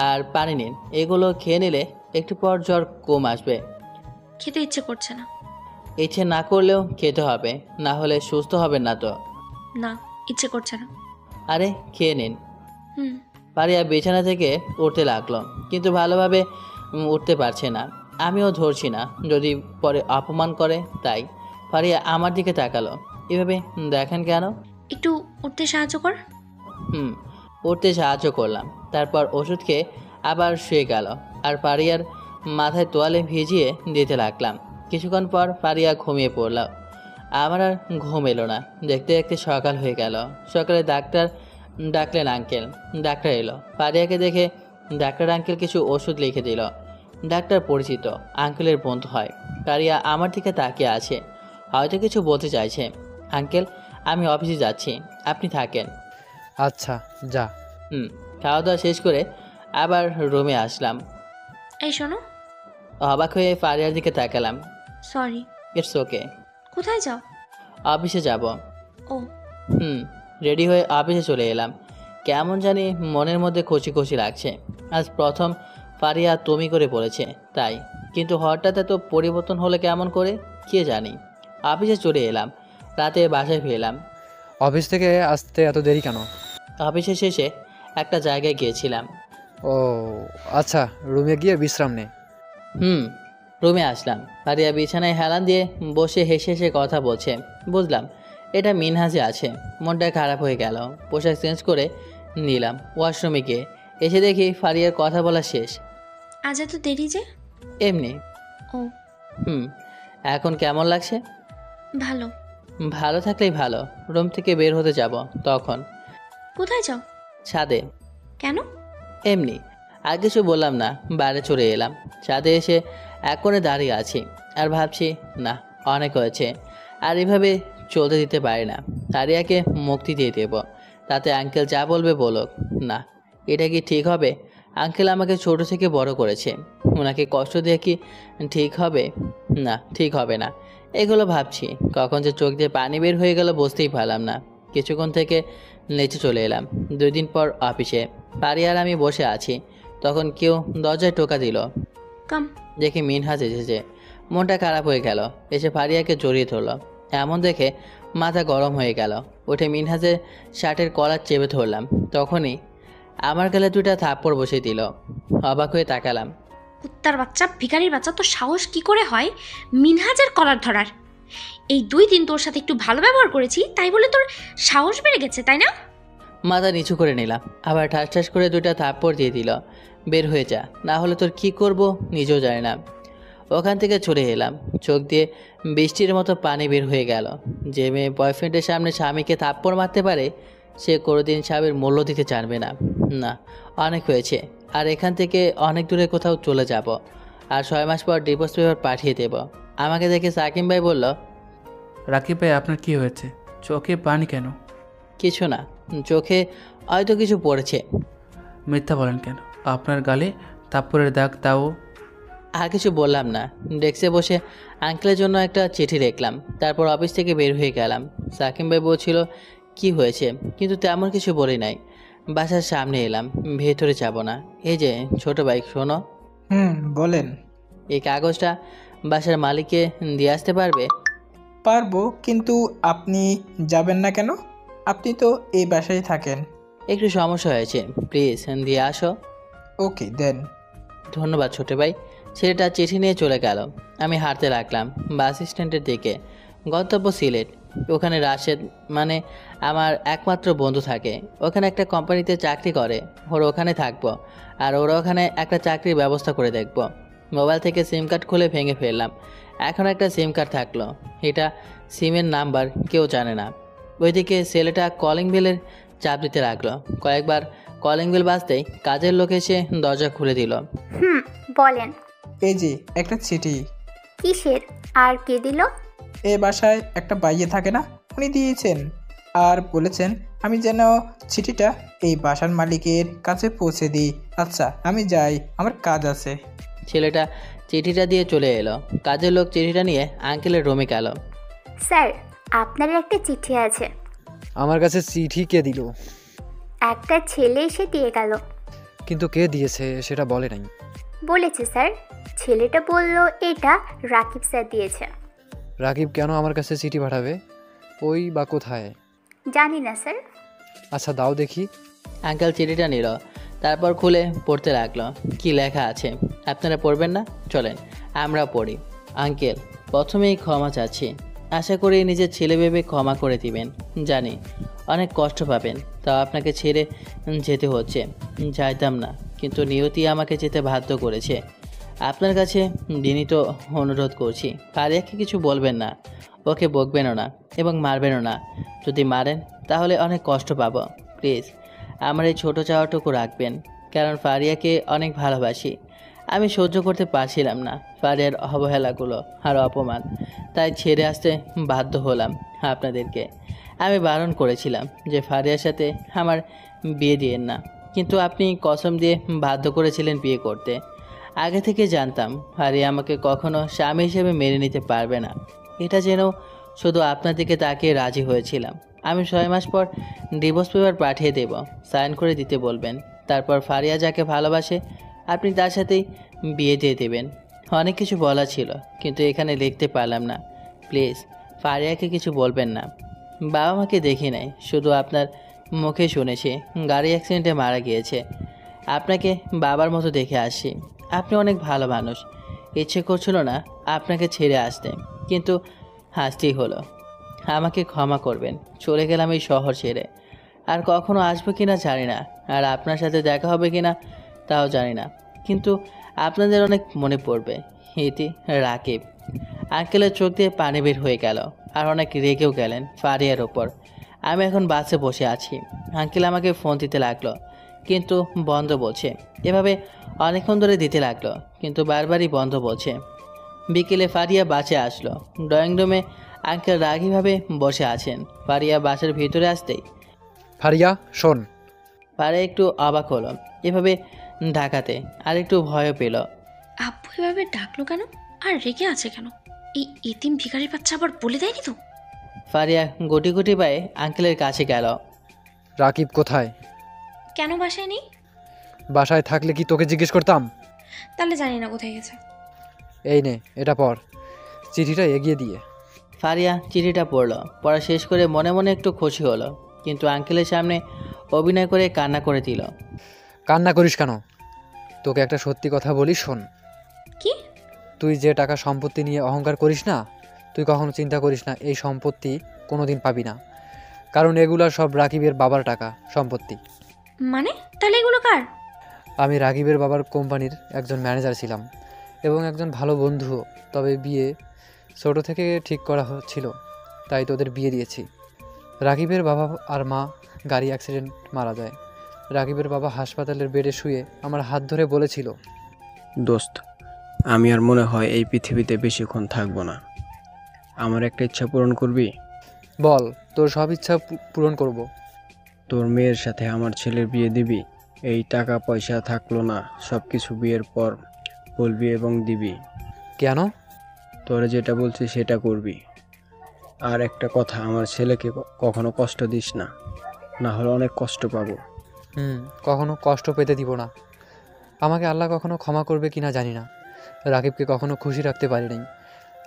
আর পানি নিন। এগুলো খেয়ে নিলে একটু পর জ্বর কম আসবে। খেতে ইচ্ছে করছে না। ইচ্ছে না করলেও খেতে হবে, না হলে সুস্থ হবেন না তো। না, ইচ্ছে করছে না। আরে খেয়ে নিন। হুম। পারিয়া বিছানা থেকে উঠতে লাগলো, কিন্তু ভালোভাবে উঠতে পারছে না। আমিও ধরছি না, যদি পরে অপমান করে, তাই। পারিয়া আমার দিকে তাকালো। এভাবে দেখেন কেন? একটু উঠতে সাহায্য কর। উঠতে সাহায্য করলাম। তারপর ওষুধ খেয়ে আবার শুয়ে গেল, আর পারিয়ার মাথায় তোয়ালে ভিজিয়ে দিতে লাগলাম। কিছুক্ষণ পর পারিয়া ঘুমিয়ে পড়ল। আমার আর ঘুম এলো না। দেখতে দেখতে সকাল হয়ে গেল। সকালে ডাক্তার ডাকলেন আঙ্কেল। ডাক্তার এলো। পারিয়াকে দেখে ডাক্তার আঙ্কেল কিছু ওষুধ লিখে দিল। ডাক্তার পরিচিত, আঙ্কেলের বন্ধু হয়। পারিয়া আমার দিকে তাকিয়ে আছে, হয়তো কিছু বলতে চাইছে। আঙ্কেল, আমি অফিসে যাচ্ছি, আপনি থাকেন। আচ্ছা, যা। খাওয়া দাওয়া শেষ করে আবার রুমে আসলাম। এই শোনো। অবাক হয়ে ফারিয়ার দিকে তাকালাম। সরি। It's okay. কোথায় যাও? অফিসে যাব। ও। রেডি হয়ে অফিসে চলে এলাম। কেমন জানি মনের মধ্যে খুশি খুশি লাগছে। আজ প্রথম ফারিয়া তুমি করে বলেছে তাই, কিন্তু হঠাৎ এত পরিবর্তন হলে কেমন করে কে জানি। অফিসে চলে এলাম, রাতে বাসায় ফিরলাম। অফিস থেকে আসতে এত দেরি কেন? অফিসে শেষে একটা জায়গায় গিয়েছিলাম। ও আচ্ছা, রুমে গিয়ে বিশ্রাম নে। রুমে আসলাম। ফারিয়া বিছানায় হেলান দিয়ে বসে হেসে হেসে কথা বলছে। বুঝলাম এটা মিনহাজে আছে। মনটা খারাপ হয়ে গেল। পোশাক চেঞ্জ করে নিলাম। ওয়াশরুমে গিয়ে এসে দেখি ফারিয়ার কথা বলা শেষ। আজ এত দেরি যে? এমনি। ও এখন কেমন লাগছে? ভালো। ভালো থাকলেই ভালো। রুম থেকে বের হতে যাব তখন। কোথায় যাও? ছাদে। কেন? এমনি। আর কিছু বললাম না, বাইরে চলে এলাম। ছাদে এসে এক কোণে দাঁড়িয়ে আছি আর ভাবছি, না অনেক হয়েছে, আর এভাবে চলতে দিতে পারি না। তারিয়াকে মুক্তি দিয়ে দেব, তাতে আঙ্কেল যা বলবে বলুক। না, এটা কি ঠিক হবে? আঙ্কেল আমাকে ছোট থেকে বড় করেছে, ওনাকে কষ্ট দিয়ে কি ঠিক হবে? না, ঠিক হবে না। এগুলো ভাবছি, কখন যে চোখ দিয়ে পানি বের হয়ে গেল বুঝতেই পারলাম না। কিছুক্ষণ থেকে নিচে চলে এলাম। 2 দিন পর অফিসে পারি আর আমি বসে আছি, তখন কেউ দরজায় টোকা দিল। কাম। দেখি মিনহাজ এসেছে। মনটা খারাপ হয়ে গেল। এসে ফারিয়াকে জড়িয়ে ধরল। এমন দেখে মাথা গরম হয়ে গেল। উঠে মিনহাজের শার্টের কলার চেপে ধরলাম। তখনই আমার গালে 2টা থাপ্পড় বসিয়ে দিল। অবাক হয়ে তাকালাম। কুত্তার বাচ্চা, ভিখারির বাচ্চা, তোর সাহস কি করে হয় মিনহাজের কলার ধরার? এই 2 দিন তোর সাথে একটু ভালো ব্যবহার করেছি, তাই বলে তোর সাহস বেড়ে গেছে, তাই না? মাথা নিচু করে নিলাম। আবার ঠাস ঠাস করে 2টা থাপ্পড় দিয়ে দিল। বের হয়ে যা, না হলে তোর কি করব নিজেও জানি না। ওখান থেকে চলে এলাম। চোখ দিয়ে বৃষ্টির মতো পানি বের হয়ে গেল। যে মেয়ে বয়ফ্রেন্ডের সামনে স্বামীকে থাপ্পড় মারতে পারে, সে কোনোদিন স্বামীর মূল্য দিতে জানবে না। না, অনেক হয়েছে। আর এখান থেকে অনেক দূরে কোথাও চলে যাব। আর 6 মাস পর ডিভোর্স পেপার পাঠিয়ে দেব। আমাকে দেখে সাকিম ভাই বলল, রাকিব ভাই, আপনার কি হয়েছে? চোখে পানি কেন? কিছু না, চোখে হয়তো কিছু পড়েছে। মিথ্যা বলেন কেন? আপনার গালে থাপ্পড়ের দাগ, তাও। আর কিছু বললাম না। ডেস্কে বসে আঙ্কেলের জন্য একটা চিঠি লিখলাম। তারপর অফিস থেকে বের হয়ে গেলাম। সাকিম ভাই বলছিল কি হয়েছে, কিন্তু তেমন কিছু বলি নাই। বাসার সামনে এলাম। ভেতরে যাব না। এই যে ছোট ভাই, শোনো। বলেন। এই কাগজটা বাসার মালিককে দিয়ে আসতে পারবে? পারবো, কিন্তু আপনি যাবেন না কেন? আপনি তো এই বাসায় থাকেন। একটু সমস্যা হয়েছে, প্লিজ দিয়ে আসো। ওকে, দেন। ধন্যবাদ ছোট ভাই। ছেলেটা চিঠি নিয়ে চলে গেল। আমি হাঁটতে লাগলাম বাস স্ট্যান্ডের দিকে। গন্তব্য সিলেট। ওখানে রাশেদ মানে আমার একমাত্র বন্ধু থাকে। ওখানে একটা কোম্পানিতে চাকরি করে। ওর ওখানে থাকবো, আর ওরা ওখানে একটা চাকরির ব্যবস্থা করে দেখব। মোবাইল থেকে সিম কার্ড খুলে ভেঙে ফেললাম। এখন একটা সিম কার্ড থাকলো। এটা সিমের নাম্বার কেউ জানে না। ওইদিকে ছেলেটা কলিং বেলের চাপ দিতে লাগলো। কয়েকবার কলিং বেল বাজতেই কাজের লোক এসে দরজা খুলে দিল। বলেন। এই যে একটা চিঠি। কিসের? আর কে দিল? এ বাসায় একটা বাইয়ে থাকে না, উনি দিয়েছেন। আর বলেছেন আমি যেন চিঠিটা এই বাসার মালিকের কাছে পৌঁছে দিই। আচ্ছা, আমি যাই, আমার কাজ আছে। ছেলেটা চিঠিটা দিয়ে চলে এলো। কাজের লোক চিঠিটা নিয়ে আঙ্কেলের রুমে গেল। স্যার, আপনার একটা চিঠি আছে। আমার কাছে চিঠি কে দিল? একটা ছেলে এসে দিয়ে গেল। কিন্তু কে দিয়েছে সেটা বলে নাই। বলেছে স্যার। ছেলেটা বলল এটা রাকিব স্যার দিয়েছে। রাকিব কেন আমার কাছে চিঠি পাঠাবে? ওই বা কোথায়? জানি না স্যার। আচ্ছা দাও দেখি। আঙ্কেল চিঠিটা নিল, তারপর খুলে পড়তে লাগলো। কি লেখা আছে আপনারা পড়বেন না? চলেন আমরা পড়ি। আঙ্কেল, প্রথমেই ক্ষমা চাচ্ছি। আশা করি নিজের ছেলে ভেবে ক্ষমা করে দিবেন। জানি অনেক কষ্ট পাবেন, তাও আপনাকে ছেড়ে যেতে হচ্ছে। চাইতাম না, কিন্তু নিয়তি আমাকে যেতে বাধ্য করেছে। আপনার কাছে বিনীত অনুরোধ করছি, ফারিয়াকে কিছু বলবেন না, ওকে বকবেনও না এবং মারবেনও না। যদি মারেন তাহলে অনেক কষ্ট পাবো। প্লিজ আমার এই ছোটো চাওয়াটুকু রাখবেন, কারণ ফারিয়াকে অনেক ভালোবাসি। আমি সহ্য করতে পারছিলাম না ফারিয়ার অবহেলাগুলো আর অপমান, তাই ছেড়ে আসতে বাধ্য হলাম আপনাদেরকে। আমি বারণ করেছিলাম যে ফারিয়ার সাথে আমার বিয়ে দিয়েন না, কিন্তু আপনি কসম দিয়ে বাধ্য করেছিলেন বিয়ে করতে। আগে থেকে জানতাম ফারিয়া আমাকে কখনো স্বামী হিসেবে মেনে নিতে পারবে না। এটা যেন শুধু আপনার দিকে তাকিয়ে রাজি হয়েছিলাম। আমি 6 মাস পর ডিভোর্স পেপার পাঠিয়ে দেব, সাইন করে দিতে বলবেন। তারপর ফারিয়া যাকে ভালোবাসে আপনি তার সাথেই বিয়ে দিয়ে দেবেন। অনেক কিছু বলা ছিল, কিন্তু এখানে লিখতে পারলাম না। প্লিজ ফারিয়াকে কিছু বলবেন না। বাবা মাকে দেখি নাই, শুধু আপনার মুখে শুনেছি গাড়ি অ্যাক্সিডেন্টে মারা গিয়েছে। আপনাকে বাবার মতো দেখে আসি। আপনি অনেক ভালো মানুষ। ইচ্ছে করছিল না আপনাকে ছেড়ে আসতে, কিন্তু হাসতেই হলো। আমাকে ক্ষমা করবেন। চলে গেলাম এই শহর ছেড়ে। আর কখনো আসবো কিনা জানি না, আর আপনার সাথে দেখা হবে কিনা তাও জানি না, কিন্তু আপনাদের অনেক মনে পড়বে। ইতি রাকিব। আঙ্কেলের চোখ দিয়ে পানি বের হয়ে গেল, আর অনেক রেগেও গেলেন ফারিয়ার ওপর। আমি এখন বাসে বসে আছি। আঙ্কেল আমাকে ফোন দিতে লাগলো, কিন্তু বন্ধ বলছে। এভাবে অনেকক্ষণ ধরে দিতে লাগলো, কিন্তু বারবারই বন্ধ বলছে। বিকেলে ফারিয়া বাসে আসলো। ড্রয়িং রুমে আঙ্কেল রাগীভাবে বসে আছেন। ফারিয়া বাসের ভিতরে আসতেই ফারিয়া শোন। ফারিয়া একটু অবাক হলো এভাবে ঢাকাতে, আর একটু ভয়ও পেল। আব্বু এভাবে ডাকলো কেন, আর রেগে আছে কেন? এই এতিম ভিখারির বাচ্চা আবার বলে দেয়নি তো? ফারিয়া গুটি গুটি পায়ে আঙ্কেলের কাছে গেল। রাকিব কোথায়? কেন বাসায় নেই? বাসায় থাকলে কি তোকে জিজ্ঞেস করতাম? তাহলে জানি না কোথায় গেছে। এই নে, এটা পড়। চিঠিটা এগিয়ে দিয়ে। ফারিয়া চিঠিটা পড়ল। পড়া শেষ করে মনে মনে একটু খুশি হলো, কিন্তু আঙ্কেলের সামনে অভিনয় করে কান্না করে দিল। কান্না করিস কেন? তোকে একটা সত্যি কথা বলি, শোন। কি? তুই যে টাকা সম্পত্তি নিয়ে অহংকার করিস না, তুই কখনো চিন্তা করিস না এই সম্পত্তি কোনোদিন পাবি না, কারণ এগুলা সব রাকিবের বাবার টাকা সম্পত্তি। মানে তাহলে এগুলো কার? আমি রাকিবের বাবার কোম্পানির একজন ম্যানেজার ছিলাম এবং একজন ভালো বন্ধুও। তবে বিয়ে ছোট থেকে ঠিক করা হচ্ছিল, তাই তোদের বিয়ে দিয়েছি। রাকিবের বাবা আর মা গাড়ি অ্যাক্সিডেন্ট মারা যায়। রাকিবের বাবা হাসপাতালের বেডে শুয়ে আমার হাত ধরে বলেছিল, দোস্ত, আমি আর মনে হয় এই পৃথিবীতে বেশিক্ষণ থাকবো না। আমার একটা ইচ্ছা পূরণ করবি? বল, তোর সব ইচ্ছা পূরণ করব। তোর মেয়ের সাথে আমার ছেলের বিয়ে দিবি। এই টাকা পয়সা থাকলো না, সব কিছু বিয়ের পর বলবি এবং দিবি। কেন? তোরা যেটা বলছিস সেটা করবি। আর একটা কথা, আমার ছেলেকে কখনো কষ্ট দিস না, না হলে অনেক কষ্ট পাবো। কখনো কষ্ট পেতে দিব না। আমাকে আল্লাহ কখনো ক্ষমা করবে কিনা জানি না। রাকিবকে কখনো খুশি রাখতে পারি নাই।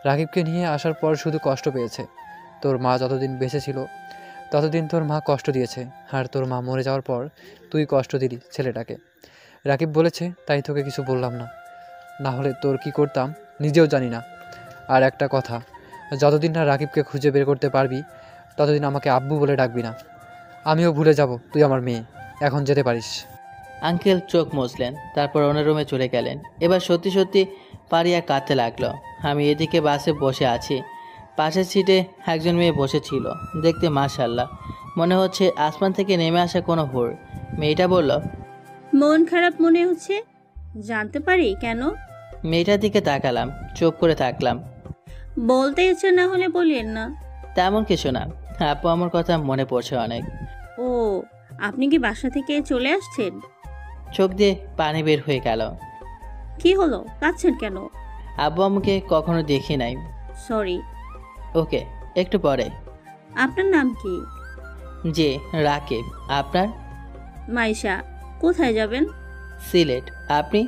রাকিবকে নিয়ে আসার পর শুধু কষ্ট পেয়েছে। তোর মা যতদিন বেঁচে ছিল ততদিন তোর মা কষ্ট দিয়েছে, আর তোর মা মরে যাওয়ার পর তুই কষ্ট দিলি ছেলেটাকে। রাকিব বলেছে তাই তোকে কিছু বললাম না, না হলে তোর কি করতাম নিজেও জানি না। আর একটা কথা, যতদিন না রাকিবকে খুঁজে বের করতে পারবি ততদিন আমাকে আব্বু বলে ডাকবি না। আমিও ভুলে যাব তুই আমার মেয়ে। এখন যেতে পারিস। আঙ্কেল চোখ মুছলেন, তারপর ওনার রুমে চলে গেলেন। এবার সত্যি সত্যি ফারিয়া কাঁদতে লাগলো। আমি এদিকে বাসে বসে আছি। পাশের সিটে একজন মেয়ে বসেছিল, দেখতে মাশাআল্লাহ মনে হচ্ছে আসমান থেকে নেমে আসা কোনো হুর। মেয়েটা বলল, মন খারাপ মনে হচ্ছে, জানতে পারি কেন? মেয়েটার দিকে তাকালাম, চুপ করে থাকলাম। বলতে ইচ্ছে না হলে বলিয়েন না। তেমন কিছু না, আপু আমার কথা মনে পড়ছে অনেক। ও, আপনি কি বাসা থেকে চলে আসছেন? চোখ দিয়ে পানি বের হয়ে গেল। কি হলো, কাঁদছেন কেন? আব্বু আমাকে কখনো দেখি নাই। সরি। ওকে, একটু পরে। আপনার নাম কি? জি, রাকিব। আপনার? মাইশা। কোথায় যাবেন? সিলেট। আপনি?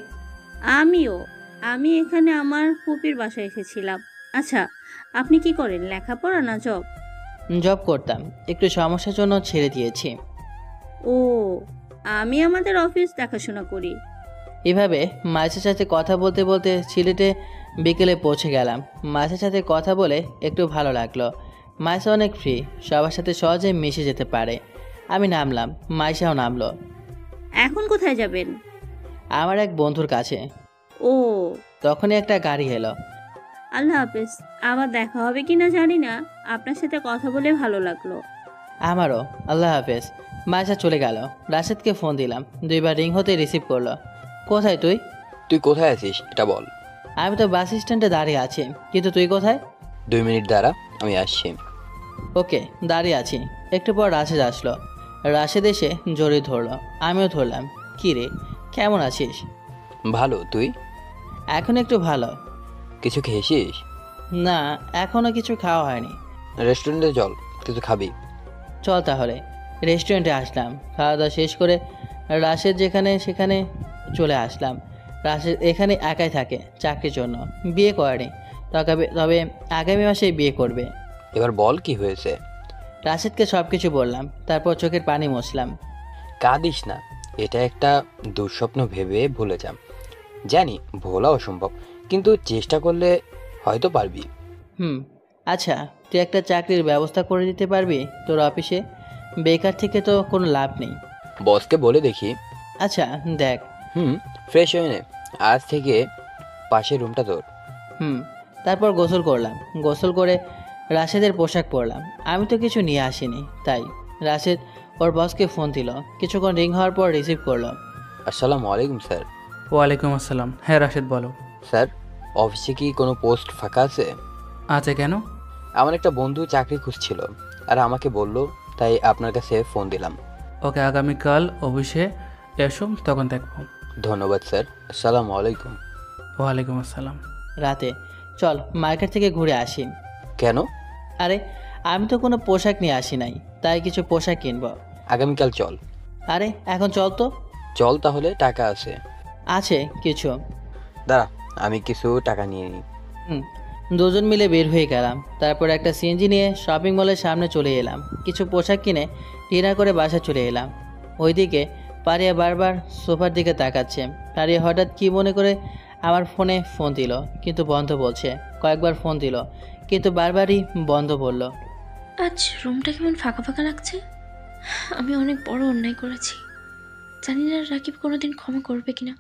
আমি এখানে আমার ফুপির বাসায় এসেছিলাম। আচ্ছা, আপনি কি করেন, লেখাপড়া না জব? জব করতাম, একটু সমস্যার জন্য ছেড়ে দিয়েছি। ও, আমি আমাদের অফিস দেখাশোনা করি। এভাবে মাছের সাথে কথা বলতে বলতে সিলেটে বিকেলে পৌঁছে গেলাম। মাছের সাথে কথা বলে একটু ভালো লাগলো। মাইশা অনেক ফ্রি, সবার সাথে সহজে মিশে যেতে পারে। আমি নামলাম, মাইশাও নামলো। এখন কোথায় যাবেন? আমার এক বন্ধুর কাছে। ও, তখনই একটা গাড়ি এলো। আল্লাহ হাফেজ। আবার দেখা হবে কিনা জানি না। আপনার সাথে কথা বলে ভালো লাগলো। আমারও। আল্লাহ হাফেজ। মাইশা চলে গেল। রাশেদকে ফোন দিলাম, 2 বার রিং হতে রিসিভ করলো। কোথায় তুই? তুই কোথায় আছিস এটা বল। আমি তো বাস স্ট্যান্ডে দাঁড়িয়ে আছি, কিন্তু তুই কোথায়? 2 মিনিট দাঁড়া, আমি আসছি। ওকে, দাঁড়িয়ে আছি। একটু পর রাশেদ আসলো। রাশেদ এসে জড়িয়ে ধরলো, আমিও ধরলাম। কী রে, কেমন আছিস? ভালো, তুই? এখন একটু ভালো। কিছু খেয়েছিস? না, এখনও কিছু খাওয়া হয়নি। রেস্টুরেন্টে চল, কিছু খাবি। চল তাহলে। রেস্টুরেন্টে আসলাম, খাওয়া দাওয়া শেষ করে রাশেদ যেখানে সেখানে চলে আসলাম। রাশেদ এখানে একাই থাকে চাকরির জন্য, বিয়ে করেনি, তবে আগামী মাসেই বিয়ে করবে। এবার বল কি হয়েছে? রাশেদকে সব কিছু বললাম, তারপর চোখের পানি মুছলাম। কাঁদিস না, এটা একটা দুঃস্বপ্ন ভেবে ভুলে যাম। জানি ভোলা অসম্ভব, কিন্তু চেষ্টা করলে হয়তো পারবি। আচ্ছা, তুই একটা চাকরির ব্যবস্থা করে দিতে পারবি তোর অফিসে? বেকার থেকে তো কোনো লাভ নেই। বসকে বলে দেখি। আচ্ছা দেখ। ফ্রেশ হয়ে নে, আজ থেকে পাশের রুমটা তোর। তারপর গোসল করলাম, গোসল করে রাশেদের পোশাক পরলাম। আমি তো কিছু নিয়ে আসিনি, তাই রাশেদ ওর বসকে ফোন দিল। কিছুক্ষণ রিং হওয়ার পর রিসিভ করলো। আসসালামু আলাইকুম স্যার। ওয়ালাইকুম আসসালাম। হ্যাঁ রাশেদ বলো। স্যার, অফিসে কি কোনো পোস্ট ফাঁকা আছে? আছে, কেন? আমার একটা বন্ধু চাকরি খুঁজছিল আর আমাকে বলল, তাই আপনার কাছে ফোন দিলাম। ওকে, আগামীকাল অফিসে এসো, তখন দেখবো। ধন্যবাদ স্যার। আসসালামু আলাইকুম। ওয়ালাইকুম আসসালাম। রাতে চল মার্কেট থেকে ঘুরে আসি। কেন? আরে আমি তো কোনো পোশাক নিয়ে আসি নাই, তাই কিছু পোশাক কিনবো। আগামীকাল চল। আরে এখন চল তো। চল তাহলে, টাকা আছে কিছু। দাঁড়া, আমি কিছু টাকা নিয়ে নিই। দুজন মিলে বের হয়ে গেলাম। তারপর একটা সিএনজি নিয়ে শপিং মলের সামনে চলে এলাম। কিছু পোশাক কিনে ডিনার করে বাসা চলে এলাম। ওইদিকে পারিয়া বারবার সোফার দিকে তাকাচ্ছে। পারিয়া হঠাৎ কি মনে করে আমার ফোনে ফোন দিল, কিন্তু বন্ধ বলছে। কয়েকবার ফোন দিল, কিন্তু বারবারই বন্ধ বলল। আজ রুমটা কেমন ফাঁকা ফাঁকা লাগছে। আমি অনেক বড় অন্যায় করেছি। জানি না রাকিব কোনোদিন ক্ষমা করবে কিনা।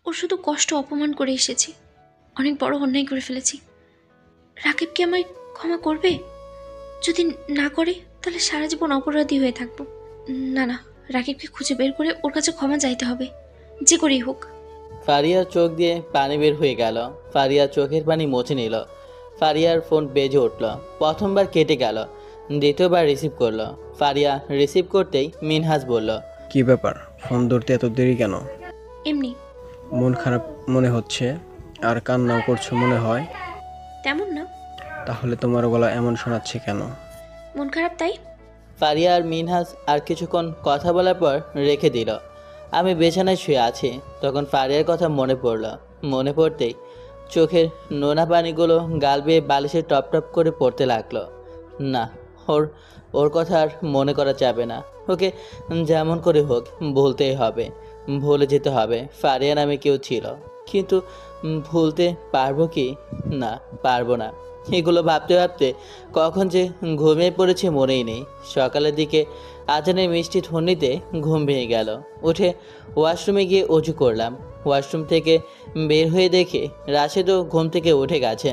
ওর শুধু কষ্ট অপমান করে এসেছি, অনেক বড় অন্যায় করে ফেলেছি। রাকিব কি আমায় ক্ষমা করবে? যদি না করে তাহলে সারা জীবন অপরাধী হয়ে থাকবো। না না, রাকিবকে খুঁজে বের করে ওর কাছে ক্ষমা চাইতে হবে, যে করেই হোক। ফারিয়ার চোখ দিয়ে পানি বের হয়ে গেল। ফারিয়া চোখের পানি মুছে নিল। ফারিয়ার ফোন বেজে উঠল। প্রথমবার কেটে গেল, দ্বিতীয়বার রিসিভ করলো। ফারিয়া রিসিভ করতেই মিনহাজ বলল, কি ব্যাপার, ফোন ধরতে এত দেরি কেন? এমনি। মন খারাপ মনে হচ্ছে আর কান্নাও করছো মনে হয়। তেমন না। তাহলে তোমার গলা এমন শোনাচ্ছে কেন? মন খারাপ তাই। ফারিয়া আর মিনহাজ আর কিছুক্ষণ কথা বলার পর রেখে দিল। আমি বিছানায় শুয়ে আছি, তখন ফারিয়ার কথা মনে পড়ল। মনে পড়তেই চোখের নোনা পানিগুলো গাল বেয়ে বালিশে টপ টপ করে পড়তে লাগলো। না, ওর কথা আর মনে করা যাবে না। ওকে যেমন করে হোক ভুলতেই হবে, ভুলে যেতে হবে ফারিয়া নামে কেউ ছিল। কিন্তু ভুলতে পারবো কি? না, পারবো না। এগুলো ভাবতে ভাবতে কখন যে ঘুমিয়ে পড়েছে মনেই নেই। সকালের দিকে আজানের মিষ্টি ধ্বনিতে ঘুম ভেঙে গেল। উঠে ওয়াশরুমে গিয়ে অজু করলাম। ওয়াশরুম থেকে বের হয়ে দেখে রাশেদও ঘুম থেকে উঠে গেছে।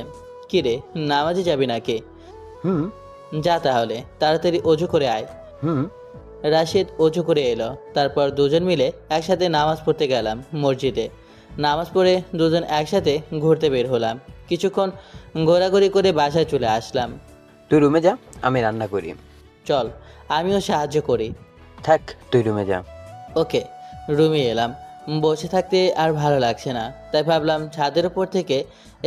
কিরে, নামাজে যাবি নাকি? যা তাহলে, তাড়াতাড়ি অজু করে আয়। রাশেদ অজু করে এলো। তারপর দুজন মিলে একসাথে নামাজ পড়তে গেলাম মসজিদে। নামাজ পড়ে দুজন একসাথে ঘুরতে বের হলাম। কিছুক্ষণ ঘোরাঘুরি করে বাসায় চলে আসলাম। তুই রুমে যা, আমি রান্না করি। চল, আমিও সাহায্য করি। থাক, তুই রুমে যা। ওকে। রুমে এলাম। বসে থাকতে আর ভালো লাগছে না, তাই ভাবলাম ছাদের উপর থেকে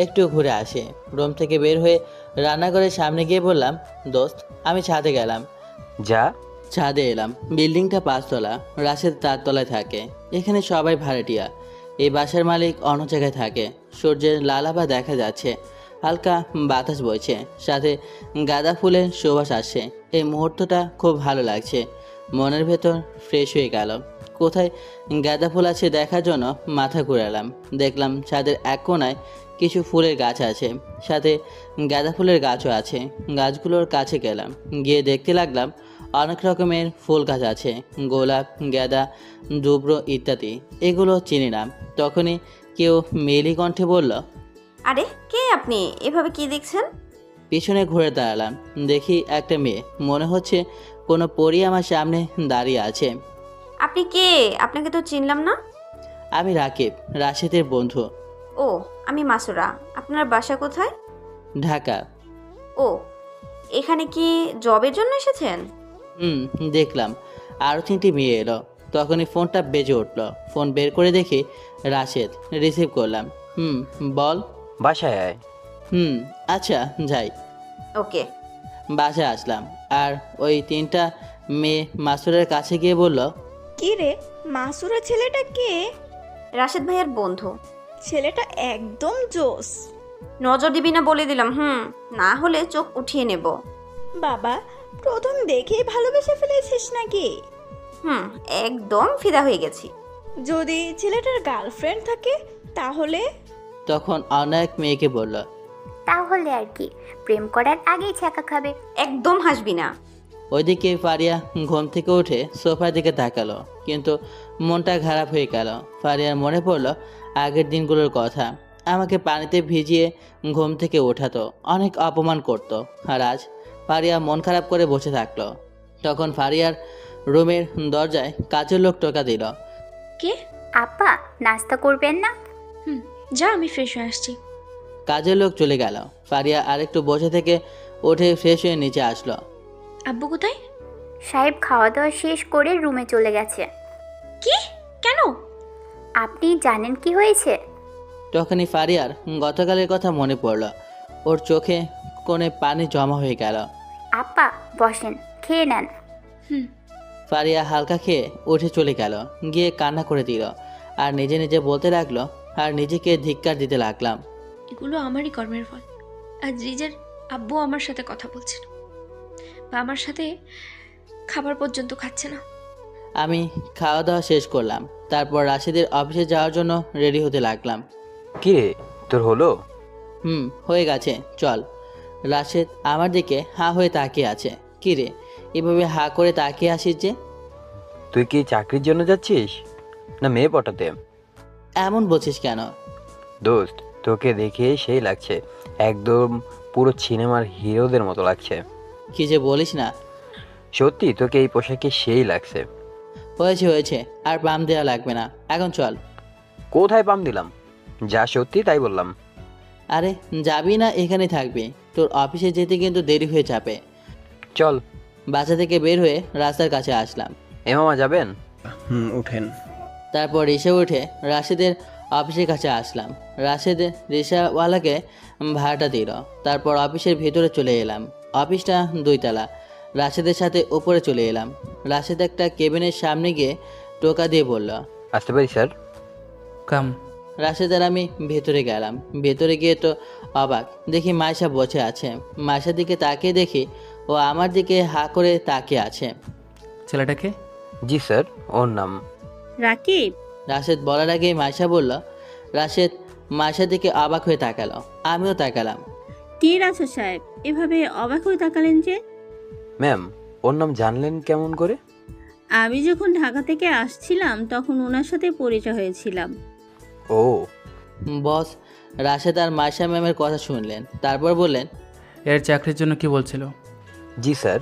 একটু ঘুরে আসি। রুম থেকে বের হয়ে রান্নাঘরের সামনে গিয়ে বললাম, দোস্ত আমি ছাদে গেলাম। যা। ছাদে এলাম। বিল্ডিংটা 5 তলা, রাশেদ 4 তলায় থাকে। এখানে সবাই ভাড়াটিয়া। এই বাসার মালিক অন্য জায়গায় থাকে। সূর্যের লালাভা দেখা যাচ্ছে, হালকা বাতাস বইছে, সাথে গাঁদা ফুলের সুবাস আসছে। এই মুহূর্তটা খুব ভালো লাগছে। মনের ভেতর ফ্রেশ হয়ে গেল। কোথায় গাঁদা ফুল আছে দেখার জন্য মাথা ঘুরালাম। দেখলাম ছাদের এক কোণায় কিছু ফুলের গাছ আছে, সাথে গাঁদা ফুলের গাছও আছে। গাছগুলোর কাছে গেলাম, গিয়ে দেখতে লাগলাম অনেক রকমের ফুল গাছ আছে, গোলাপ, গাঁদা, দুব্র ইত্যাদি। এগুলো চিনি না। তখনই কেউ মেলি কণ্ঠে বলল, আরে কে আপনি, এভাবে কি দেখছেন? পিছনে ঘুরে দাঁড়ালাম। দেখি একটা মেয়ে, মনে হচ্ছে কোনো পরী আমার সামনে দাঁড়িয়ে আছে। আপনি কে? আপনাকে তো চিনলাম না। আমি রাকিব, রাশেদের বন্ধু। ও, আমি মাসুরা। আপনার বাসা কোথায়? ঢাকা। ও, এখানে কি জবের জন্য এসেছেন? দেখলাম আরও 3টি মেয়ে এলো। তখনই ফোনটা বেজে উঠলো। ফোন বের করে দেখি রাশেদ। রিসিভ করলাম। বল। বাসায় আয়। আচ্ছা যাই। ওকে। বাসায় আসলাম, আর ওই 3টা মেয়ে মাসুরের কাছে গিয়ে বলল, কি রে, মাসুরা ছেলেটা কে? রাশেদ ভাইয়ের বন্ধু। ছেলেটা একদম জোস। নজর দিবি না বলে দিলাম, না হলে চোখ উঠিয়ে নেব। বাবা, প্রথম দেখেই ভালোবেসে ফেলেছিস নাকি? একদম ফিদা হয়ে গেছি। যদি ছেলেটার গার্লফ্রেন্ড থাকে তাহলে? তখন অন্য এক মেয়েকে বলল, তাহলে আর কি, প্রেম করার আগেই ছ্যাঁকা খাবে। একদম হাসবি না। ওইদিকে ফারিয়া ঘুম থেকে উঠে সোফার দিকে তাকালো, কিন্তু মনটা খারাপ হয়ে গেল। ফারিয়ার মনে পড়লো আগের দিনগুলোর কথা। আমাকে পানিতে ভিজিয়ে ঘুম থেকে ওঠাতো, অনেক অপমান করতো। আর আজ ফারিয়া মন খারাপ করে বসে থাকলো। তখন ফারিয়ার রুমের দরজায় কাজের লোক টোকা দিল। কে? আপা, নাস্তা করবেন না? যা, আমি ফ্রেশ হয়ে আসছি। কাজের লোক চলে গেল। ফারিয়া আরেকটু বসে থেকে উঠে ফ্রেশ হয়ে নিচে আসলো। আব্বু কোথায়? সাহেব খাওয়া দাওয়া শেষ করে রুমে চলে গেছে। কি? কেন? আপনি জানেন কি হয়েছে? তখনই ফারিয়ার গতকালের কথা মনে পড়ল। ওর চোখে কোণে পানি জমা হয়ে গেল। আপা বসেন, খেয়ে নেন। ফারিয়া হালকা খেয়ে উঠে চলে গেল, গিয়ে কান্না করে দিল। আর নিজে নিজে বলতে লাগলো, আর নিজেকে ধিক্কার দিতে লাগলাম। এগুলো আমারই কর্মের ফল। আজ রিজের আব্বু আমার সাথে কথা বলছে না, বা আমার সাথে খাবার পর্যন্ত খাচ্ছে না। আমি খাওয়া দাওয়া শেষ করলাম, তারপর রাশিদের অফিসে যাওয়ার জন্য রেডি হতে লাগলাম। কি রে, তোর হলো? হয়ে গেছে, চল। রাশেদ আমার দিকে হাঁ হয়ে তাকিয়ে আছে। কি রে, এভাবে হাঁ করে তাকিয়ে আসিস যে? তুই কি চাকরির জন্য যাচ্ছিস না মেয়ে পটাতে? এমন বলছিস কেন? দোস্ত, তোকে দেখে সেই লাগছে, একদম পুরো সিনেমার হিরোদের মতো লাগছে। কি যে বলিস না। সত্যি তোকে এই পোশাকে সেই লাগছে। হয়েছে হয়েছে, আর পাম দেওয়া লাগবে না, এখন চল। কোথায় পাম দিলাম? যা সত্যি তাই বললাম। আরে যাবি না এখানে থাকবি? তোর অফিসে যেতে কিন্তু দেরি হয়ে যাবে। চল। বাসা থেকে বের হয়ে রাস্তার কাছে আসলাম। এ মামা যাবেন? উঠেন। তারপর রিক্সা উঠে রাশেদের অফিসের কাছে আসলাম। রাশেদের রিক্সাওয়ালাকে ভাড়াটা দিল। তারপর অফিসের ভেতরে চলে এলাম। অফিসটা 2 তলা। রাশেদের সাথে উপরে চলে এলাম। রাশেদ একটা কেবিনের সামনে গিয়ে টোকা দিয়ে বলল, আসতে পারি স্যার? কাম। রাশেদ আর আমি ভেতরে গেলাম। ভেতরে গিয়ে তো অবাক, দেখি মাইশা বসে আছে। মাইশার দিকে তাকিয়ে দেখি ও আমার দিকে হাঁ করে তাকিয়ে আছে। ছেলেটাকে? জি স্যার, ওর নাম রাকিব। রাশেদ বলার আগেই মাইশা বলল। রাশেদ মাইশার দিকে অবাক হয়ে তাকালো, আমিও তাকালাম। কি রাসু সাহেব, এভাবে অবাক হয়ে তাকালেন যে? ম্যাম, ওর নাম জানলেন কেমন করে? আমি যখন ঢাকা থেকে আসছিলাম তখন ওনার সাথে পরিচয় হয়েছিলাম। ও বস রাশেদ আর মাইশা ম্যামের কথা শুনলেন, তারপর বললেন, এর চাকরির জন্য কি বলছিল? জি স্যার।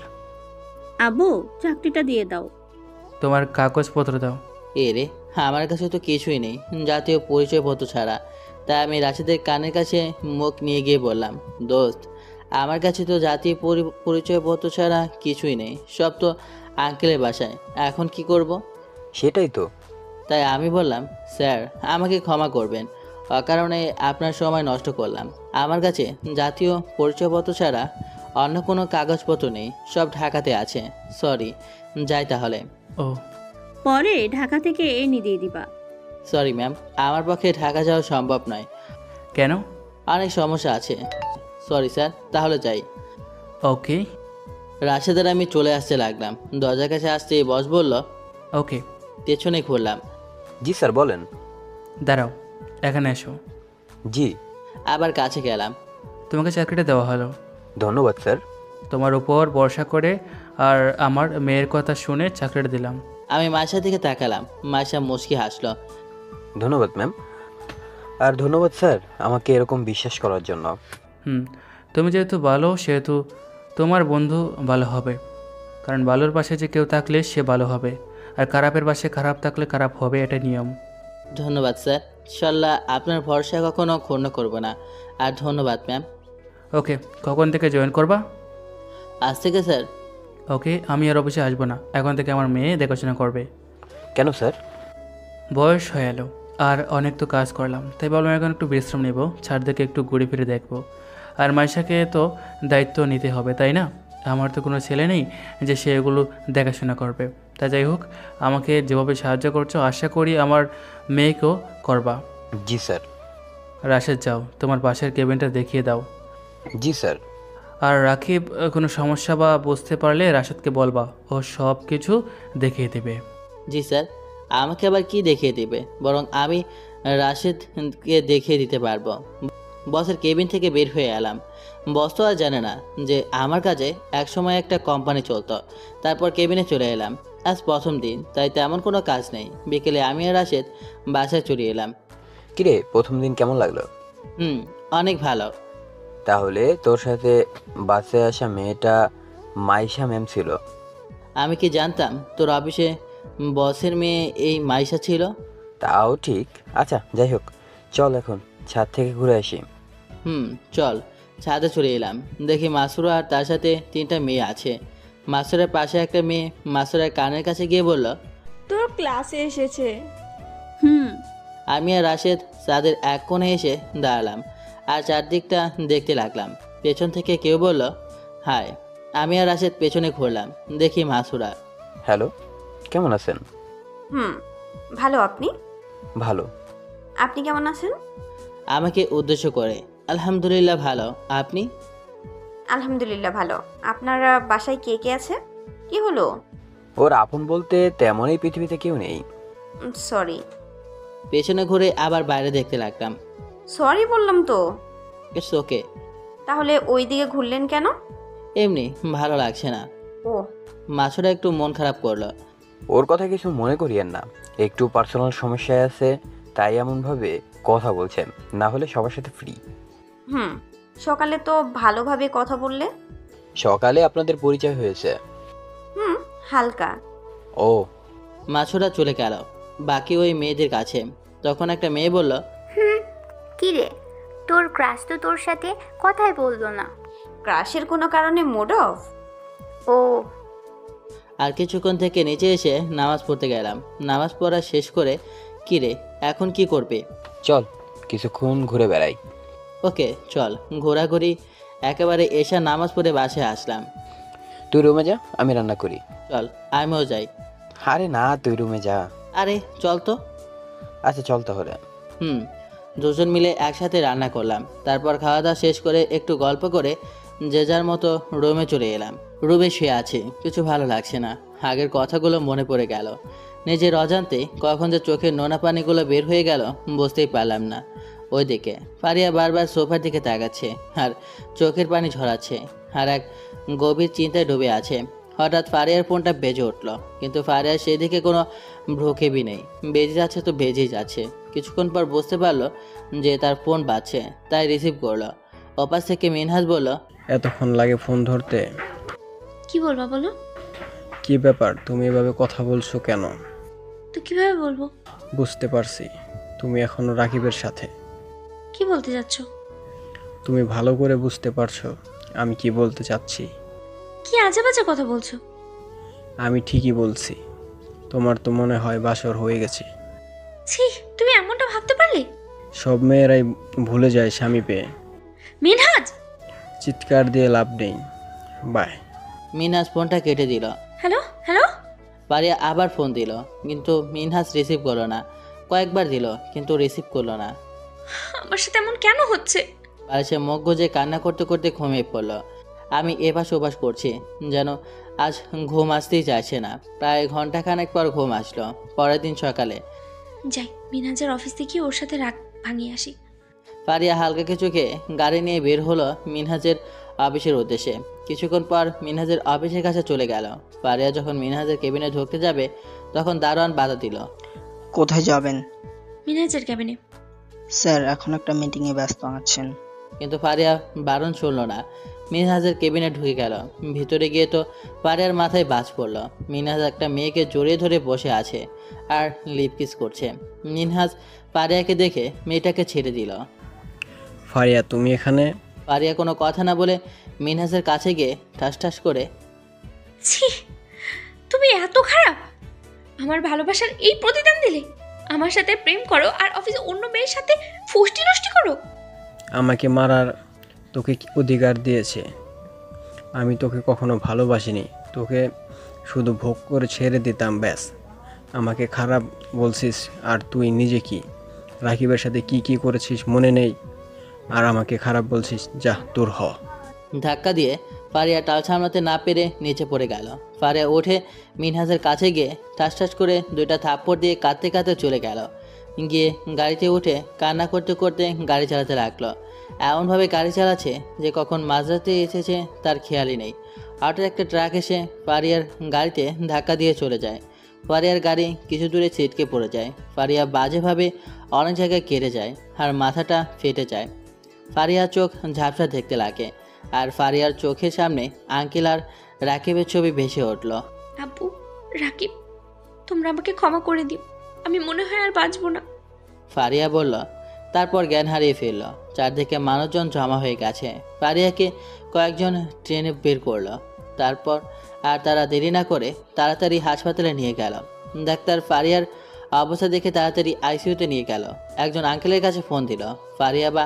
আব্বু, চাকরিটা দিয়ে দাও। তোমার কাগজপত্র দাও। রে, আমার কাছে তো কিছুই নেই জাতীয় পরিচয়পত্র ছাড়া। তাই আমি রাশেদের কানের কাছে মুখ নিয়ে গিয়ে বললাম, দোস্ত, আমার কাছে তো জাতীয় পরিচয়পত্র ছাড়া কিছুই নেই, সব তো আঙ্কেলের বাসায়, এখন কি করব? সেটাই তো। তাই আমি বললাম, স্যার আমাকে ক্ষমা করবেন, অকারণে আপনার সময় নষ্ট করলাম। আমার কাছে জাতীয় পরিচয়পত্র ছাড়া অন্য কোনো কাগজপত্র নেই, সব ঢাকাতে আছে। সরি, যাই তাহলে। ও, পরে ঢাকা থেকে এনে দিয়ে দিবা। সরি ম্যাম, আমার পক্ষে ঢাকা যাওয়া সম্ভব নয়। কেন? অনেক সমস্যা আছে। সরি স্যার, তাহলে যাই। ওকে। রাশেদের আমি চলে আসতে লাগলাম। দরজার কাছে আসতে বস বলল, ওকে। পেছনে ঘুরলাম। জি স্যার, বলেন। দাঁড়াও, এখানে এসো। জি। আবার কাছে গেলাম। তোমাকে চাকরিটা দেওয়া হলো। ধন্যবাদ স্যার। তোমার উপর ভরসা করে আর আমার মেয়ের কথা শুনে চাকরিটা দিলাম। আমি মাইশার দিকে তাকালাম। মাইশা মুচকি হাসলো। ধন্যবাদ ম্যাম। আর ধন্যবাদ স্যার আমাকে এরকম বিশ্বাস করার জন্য। তুমি যেহেতু ভালো সেহেতু তোমার বন্ধু ভালো হবে, কারণ ভালোর পাশে যে কেউ থাকলে সে ভালো হবে, আর খারাপের পাশে খারাপ থাকলে খারাপ হবে, এটা নিয়ম। ধন্যবাদ স্যার, ইনশাল্লাহ আপনার ভরসা কখনো ক্ষুণ্ণ করব না। আর ধন্যবাদ ম্যাম। ওকে, কখন থেকে জয়েন করবা? আজ থেকে স্যার। ওকে, আমি আর অফিসে আসবো না, এখন থেকে আমার মেয়ে দেখাশোনা করবে। কেন স্যার? বয়স হয়ে এলো আর অনেক তো কাজ করলাম, তাই ভাবলাম এখন একটু বিশ্রাম নেব, ছাড়দেরকে একটু ঘুরে ফিরে দেখবো। আর মাইশাকে তো দায়িত্ব নিতে হবে, তাই না? আমার তো কোনো ছেলে নেই যে সে এগুলো দেখাশোনা করবে। তা যাই হোক, আমাকে যেভাবে সাহায্য করছো আশা করি আমার মেয়েকেও করবা। জি স্যার। রাশেদ, যাও তোমার পাশের কেবিনটা দেখিয়ে দাও। জি স্যার। আর রাকিব কোনো সমস্যা বা বুঝতে পারলে রাশেদকে বলবা, ও সব কিছু দেখিয়ে দেবে। জি স্যার। আমাকে আবার কি দেখিয়ে দিবে? বরং আমি রাশেদকে দেখিয়ে দিতে পারবো। বসের কেবিন থেকে বের হয়ে এলাম। বস তো আর জানে না যে আমার কাজে একসময় একটা কোম্পানি চলতো। তারপর কেবিনে চলে এলাম। আজ প্রথম দিন, তাই তেমন কোনো কাজ নেই। বিকেলে আমি আর রাশেদ বাসায় চলে এলাম। কিরে, প্রথম দিন কেমন লাগলো? অনেক ভালো। তাহলে তোর সাথে বাসে আসা মেয়েটা মাইশা ম্যাম ছিল? আমি কি জানতাম তোর অফিসে বসের মেয়ে এই মাইশা ছিল? তাও ঠিক। আচ্ছা যাই হোক, চল এখন ছাদ থেকে ঘুরে আসি। চল। ছাদে চলে এলাম। দেখি মাসুরা আর তার সাথে 3টা মেয়ে আছে। মাসুরার পাশে একটা মেয়ে মাসুরার কানের কাছে গিয়ে বলল, তোর ক্লাসে এসেছে। আমি আর রাশেদ ছাদের এক কোণে এসে দাঁড়ালাম আর চারদিকটা দেখতে লাগলাম। পেছন থেকে কেউ বলল, হাই। আমি আর রাশেদ পেছনে ঘুরলাম। দেখি মাসুরা। হ্যালো, কেমন আছেন? ভালো। আপনি? ভালো। আপনি কেমন আছেন? আমাকে উদ্দেশ্য করে, আলহামদুলিল্লাহ ভালো। আপনি? আলহামদুলিল্লাহ ভালো। আপনার বাসায় কে কে আছে? কি হলো? ওর আপন বলতে তেমন এই পৃথিবীতে কেউ নেই। সরি। পেছনে ঘুরে আবার বাইরে দেখতে লাগলাম। সরি বললাম তো। It's okay. তাহলে ওই দিকে ঘুরলেন কেন? এমনি, ভালো লাগছে না। ও। মাসুরা একটু মন খারাপ করলো। ওর কথা কিছু মনে করিয়েন না, একটু পার্সোনাল সমস্যায় আছে, তাই এমনভাবে কথা বলছেন। না হলে সবার সাথে ফ্রি। সকালে তো ভালোভাবে কথা বললে। সকালে আপনাদের পরিচয় হয়েছে। হালকা। ও। মাসুরা চলে গেল বাকি ওই মেয়েদের কাছে। তখন একটা মেয়ে বলল, কি রে, তোর ক্রাশ তো তোর সাথে কথাই বললো না। ক্রাশের কোনো কারণে মুড অফ? ও। আর কিছুক্ষণ থেকে নিচে এসে নামাজ পড়তে গেলাম। নামাজ পড়া শেষ করে, কি রে এখন কি করবে? চল কিছুক্ষণ ঘুরে বেড়াই। ওকে চল। ঘোরাঘুরি একেবারে এসা নামাজ পড়ে বাসায় আসলাম। তুই রুমে যা, আমি রান্না করি। চল আমিও যাই। আরে না, তুই রুমে যা। আরে চল তো। আচ্ছা চল তাহলে। দুজন মিলে একসাথে রান্না করলাম। তারপর খাওয়া দাওয়া শেষ করে একটু গল্প করে যে যার মতো রুমে চলে এলাম। রুমে শুয়ে আছি, কিছু ভালো লাগছে না। আগের কথাগুলো মনে পড়ে গেল। নিজের অজান্তে কখন যে চোখের নোনা পানিগুলো বের হয়ে গেল বুঝতেই পারলাম না। ওইদিকে ফারিয়া বারবার সোফার দিকে তাকাচ্ছে আর চোখের পানি ঝরাচ্ছে আর এক গভীর চিন্তায় ডুবে আছে। হঠাৎ ফারিয়ার ফোনটা বেজে উঠল, কিন্তু ফারিয়ার সেই দিকে কোনো ভ্রুক্ষেপই নেই। বেজে যাচ্ছে তো বেজেই যাচ্ছে। কিছুক্ষণ পর বুঝতে পারলো যে তার ফোন বাজছে, তাই রিসিভ করলো। ওপাশ থেকে মিনহাজ বলল, এতক্ষণ লাগে ফোন ধরতে? কি বলবা বলো? কি ব্যাপার, তুমি এভাবে কথা বলছো কেন? তো কিভাবে বলবো? বুঝতে পারছি, তুমি এখনো রাকিবের সাথে। কি বলতে যাচ্ছ? তুমি ভালো করে বুঝতে পারছো আমি কি বলতে চাচ্ছি? কি আজে বাজে কথা বলছো? আমি ঠিকই বলছি। তোমার তো মনে হয় বাসর হয়ে গেছে। ছি, তুমি এমনটা ভাবতে পারলে? সব মেয়েরাই ভুলে যায় স্বামী পেয়ে। মিনহাজ! চিৎকার দিয়ে লাভ নেই। বাই। মিনহাজ ফোনটা কেটে দিল। Hello hello. ফারিয়া আবার ফোন দিল, কিন্তু মিনহাজ রিসিভ করলো না। কয়েকবার দিল, কিন্তু রিসিভ করলো না। আমার সাথে এমন কেন হচ্ছে? আর সে মুখ গুজে কান্না করতে করতে ঘুমিয়ে পড়ল। আমি এপাশ ওপাশ করছি, যেন আজ ঘুম আসতেই চাইছে না। প্রায় ঘন্টাখানেক পর ঘুম আসলো। পরের দিন সকালে যাই, মিনহাজের অফিস থেকে ওর সাথে রাগ ভাঙিয়ে আসি। ফারিয়া হালকা কিছুকে গাড়ি নিয়ে বের হলো মিনহাজের অফিসের উদ্দেশ্যে। কিছুক্ষণ পর মিনহাজের অফিসের কাছে চলে গেল। ফারিয়া যখন মিনহাজের কেবিনে ঢুকতে যাবে, তখন দারোয়ান বাধা দিল। কোথায় যাবেন? মিনহাজের কেবিনে। স্যার এখন একটা মিটিংয়ে ব্যস্ত আছেন। কিন্তু ফারিয়া বারণ শুনল না। মিনহাজের কেবিনে ঢুকে গেল। ভিতরে গিয়ে তো ফারিয়ার মাথায় বাজ পড়ল। মিনহাজ একটা মেয়েকে জড়িয়ে ধরে বসে আছে আর লিপ কিস করছে। মিনহাজ ফারিয়াকে দেখে মেয়েটাকে ছেড়ে দিল। ফারিয়া তুমি এখানে? ফারিয়া কোনো কথা না বলে মিনহাজের কাছে গিয়ে ঠাস ঠাস করে, ছি, তুমি এত খারাপ! আমার ভালোবাসার এই প্রতিদান দিলে? আমার সাথে প্রেম করো আর অফিসে অন্য মেয়ের সাথে ফুষ্টি নষ্টি করো? আমাকে মারার তোকে কি অধিকার দিয়েছে? আমি তোকে কখনো ভালোবাসিনি, তোকে শুধু ভোগ করে ছেড়ে দিতাম, ব্যাস। আমাকে খারাপ বলছিস, আর তুই নিজে কি রাকিবের সাথে কি কি করেছিস মনে নেই, আর আমাকে খারাপ বলছিস? যা, দূর হ। ধাক্কা দিয়ে ফারিয়া টাল সামলাতে না পেরে নিচে পড়ে গেল। ফারিয়া উঠে মিনহাজের কাছে গিয়ে ঠাস ঠাস করে 2টা থাপ্পড় দিয়ে কাঁদতে কাঁদতে চলে গেল। গিয়ে গাড়িতে উঠে কান্না করতে করতে গাড়ি চালাতে লাগলো। এমনভাবে গাড়ি চালাচ্ছে যে কখন মাঝরাতে এসেছে তার খেয়ালই নেই। হঠাৎ একটা ট্রাক এসে ফারিয়ার গাড়িতে ধাক্কা দিয়ে চলে যায়। ফারিয়ার গাড়ি কিছু দূরে ছিটকে পড়ে যায়। ফারিয়া বাজেভাবে অনেক জায়গায় কেটে যায় আর মাথাটা ফেটে যায়। ফারিয়ার চোখ ঝাপসা দেখতে লাগে, আর ফারিয়ার চোখের সামনে আঙ্কেল আর রাকিবের ছবি ভেসে উঠল। আব্বু, রাকিব, তোমরা আমাকে ক্ষমা করে দিও, আমি মনে হয় আর বাঁচবো না। ফারিয়া বলল। তারপর জ্ঞান হারিয়ে ফেলল। চারদিকে মানুষজন জমা হয়ে গেছে। ফারিয়াকে কয়েকজন ট্রেনে বের করলো। তারপর আর তারা দেরি না করে তাড়াতাড়ি হাসপাতালে নিয়ে গেল। ডাক্তার ফারিয়ার অবস্থা দেখে তাড়াতাড়ি আইসিইউতে নিয়ে গেল। একজন আঙ্কেলের কাছে ফোন দিল। ফারিয়া বা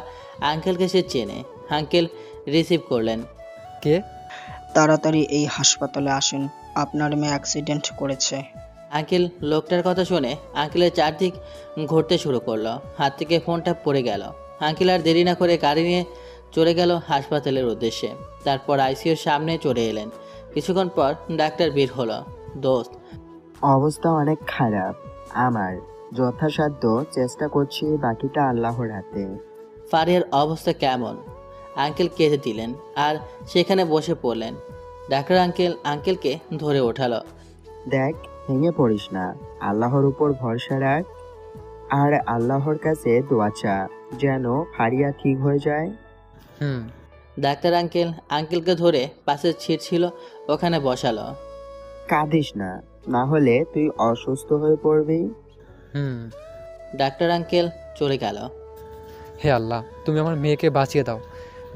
আঙ্কেলকে সে চেনে। আঙ্কেল রিসিভ করলেন। কে? তাড়াতাড়ি এই হাসপাতালে আসেন, আপনার মেয়ে অ্যাক্সিডেন্ট করেছে। আঙ্কেল লোকটার কথা শুনে আঙ্কেলের চারদিক ঘুরতে শুরু করলো। হাত থেকে ফোনটা পড়ে গেল। আঙ্কেল আর দেরি না করে গাড়ি নিয়ে চলে গেল হাসপাতালের উদ্দেশ্যে। তারপর আইসিইউর সামনে চলে এলেন। কিছুক্ষণ পর ডাক্তার বের হলো। দোস্ত, অবস্থা অনেক খারাপ। আমার যথাসাধ্য চেষ্টা করছি, বাকিটা আল্লাহর হাতে। ফারিয়ার অবস্থা কেমন? আঙ্কেল কেঁদে দিলেন আর সেখানে বসে পড়লেন। ডাক্তার আঙ্কেলকে ধরে ওঠালো। দেখ, ভেঙে পড়িস না, আল্লাহর উপর ভরসা রাখ, আর আল্লাহর কাছে দোয়া চা যেন ফারিয়া ঠিক হয়ে যায়। ডাক্তার আঙ্কেলকে ধরে পাশের সিট ছিল ওখানে বসালো। কাঁদিস না, না হলে তুই অসুস্থ হয়ে পড়বি। ডাক্তার আঙ্কেল চলে গেল। হে আল্লাহ, তুমি আমার মেয়েকে বাঁচিয়ে দাও।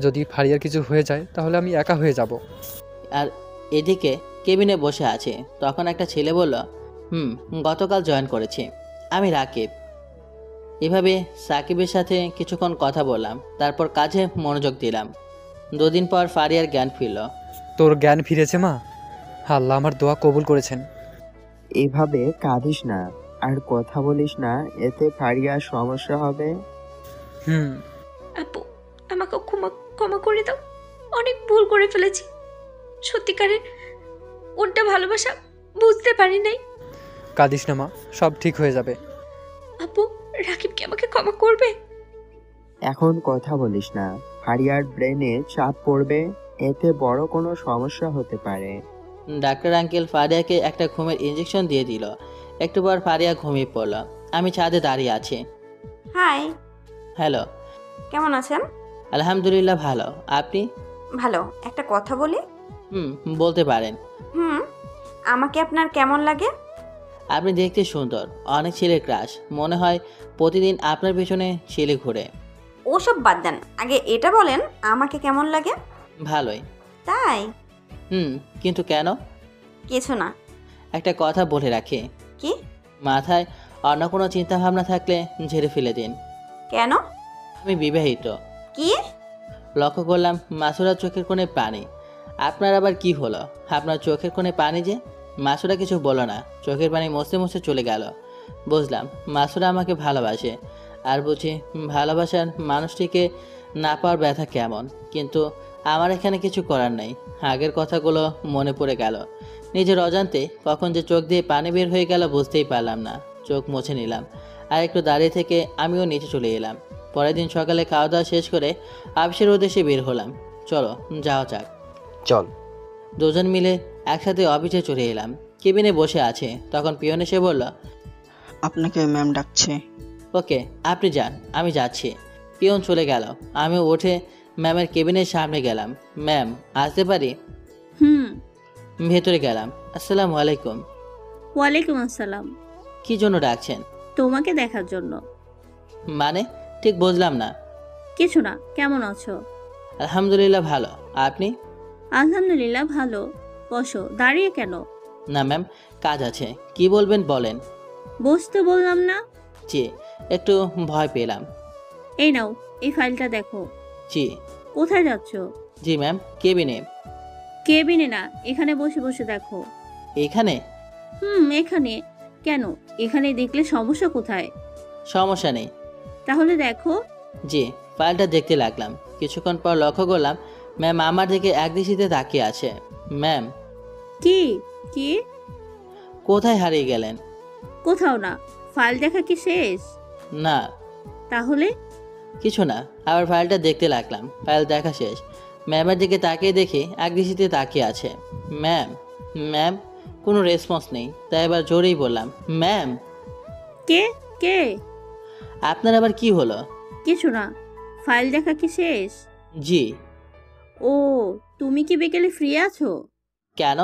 যদি ফারিয়ার কিছু হয়ে যায় তাহলে আমি একা হয়ে যাব। আর এদিকে কেবিনে বসে আছে। তখন একটা ছেলে বলল, গতকাল জয়েন করেছি, আমি রাকিব। এভাবে সাকিবের সাথে কিছুক্ষণ কথা বললাম, তারপর কাজে মনোযোগ দিলাম। 2 দিন পর ফারিয়ার জ্ঞান ফিরল। তোর জ্ঞান ফিরেছে মা? আল্লাহ আমার দোয়া কবুল করেছেন। এভাবে কাঁদিস না আর কথা বলিস না, এতে ফারিয়ার সমস্যা হবে। আপু, আমাকে ক্ষমা করে দাও, অনেক ভুল করে ফেলেছি। সত্যিকারের ওটা ভালোবাসা বুঝতে পারি নাই। কাঁদিস না মা, সব ঠিক হয়ে যাবে। আপু, রাকিব কি আমাকে ক্ষমা করবে? এখন কথা বলিস না, ফারিয়ার ব্রেনে চাপ পড়বে, এতে বড় কোনো সমস্যা হতে পারে। ডাক্তার আঙ্কেল ফারিয়াকে একটা ঘুমের ইঞ্জেকশন দিয়ে দিল। একটু পর ফারিয়া ঘুমিয়ে পড়ল। আমি ছাদে দাঁড়িয়ে আছি। হাই। হ্যালো। কেমন আছেন? আলহামদুলিল্লাহ ভালো। আপনি? ভালো। একটা কথা বলি? বলতে পারেন। আমাকে আপনার কেমন লাগে? আপনি দেখতে সুন্দর, অনেক ছেলের ক্রাশ। মনে হয় প্রতিদিন আপনার পেছনে ছেলে ঘুরে। ওসব বাদ দেন, আগে এটা বলেন আমাকে কেমন লাগে? ভালোই। তাই? কিন্তু কেন? কিছু না। একটা কথা বলে রাখি। কি? মাথায় অন্য কোনো চিন্তা ভাবনা থাকলে ঝেড়ে ফেলে দিন। কেন? আমি বিবাহিত। কি? লক্ষ্য করলাম মাসুরার চোখের কোণে পানি। আপনার আবার কি হলো? আপনার চোখের কোণে পানি যে? মাসুরা কিছু বলো না, চোখের পানি মুছতে মুছতে চলে গেল। বুঝলাম মাসুরা আমাকে ভালোবাসে। আর বুঝি ভালোবাসার মানুষটিকে না পাওয়ার ব্যথা কেমন। কিন্তু আমার এখানে কিছু করার নেই। আগের কথাগুলো মনে পড়ে গেল। নিজের অজান্তে কখন যে চোখ দিয়ে পানি বের হয়ে গেল বুঝতেই পারলাম না। চোখ মুছে নিলাম আর একটু দাঁড়িয়ে থেকে আমিও নিচে চলে এলাম। পরের দিন সকালে খাওয়া দাওয়া শেষ করে অফিসের উদ্দেশ্যে বের হলাম। চলো যাওয়া যাক। চল। 2 জন মিলে একসাথে অফিসে চলে এলাম। কেবিনে বসে আছে, তখন পিয়ন এসে বলল, আপনাকে ম্যাম ডাকছে। ওকে, আপনি যান, আমি যাচ্ছি। পিয়ন চলে গেল। আমি উঠে ম্যামের কেবিনের সামনে গেলাম। ম্যাম, আসতে পারি? ভেতরে গেলাম। আসসালামু আলাইকুম। ওয়ালাইকুম আসসালাম। কি জন্য ডাকছেন? তোমাকে দেখার জন্য। মানে ঠিক বুঝলাম না। কিছু না। কেমন আছো? আলহামদুলিল্লাহ ভালো। আপনি? আলহামদুলিল্লাহ ভালো। বসো। দাঁড়িয়ে কেন? না ম্যাম, কাজ আছে। কি বলবেন বলেন। বসতে বললাম না? জি, একটু ভয় পেলাম। এই নাও, এই ফাইলটা দেখো। জি। কোথায় যাচ্ছ? জি ম্যাম, কেবিনে। কেবিনে না, এখানে বসে বসে দেখো। এখানে? এখানে। কেন, এখানে দেখলে সমস্যা কোথায়? সমস্যা নেই। তাহলে দেখো। জি, ফাইলটা দেখতে লাগলাম। কিছুক্ষণ পর লক্ষ্য করলাম ম্যাম আমার দিকে একদৃষ্টিতে তাকিয়ে আছে। ম্যাম। কি? কি? কোথায় হারিয়ে গেলেন? কোথাও না। ফাইল দেখা কি শেষ? না। তাহলে? কিছু না, আবার ফাইলটা দেখতে লাগলাম। ফাইল দেখা শেষ। ম্যামের দিকে তাকিয়ে দেখি একদৃষ্টিতে তাকিয়ে আছে। ম্যাম। ম্যাম। কোনো রেসপন্স নেই, তাই এবার জোরেই বললাম, ম্যাম। কে? কে? আপনার আবার কি হলো? কিছু না। ফাইল দেখা কি শেষ? জি। ও, তুমি কি বিকেলে ফ্রি আছো? কেন?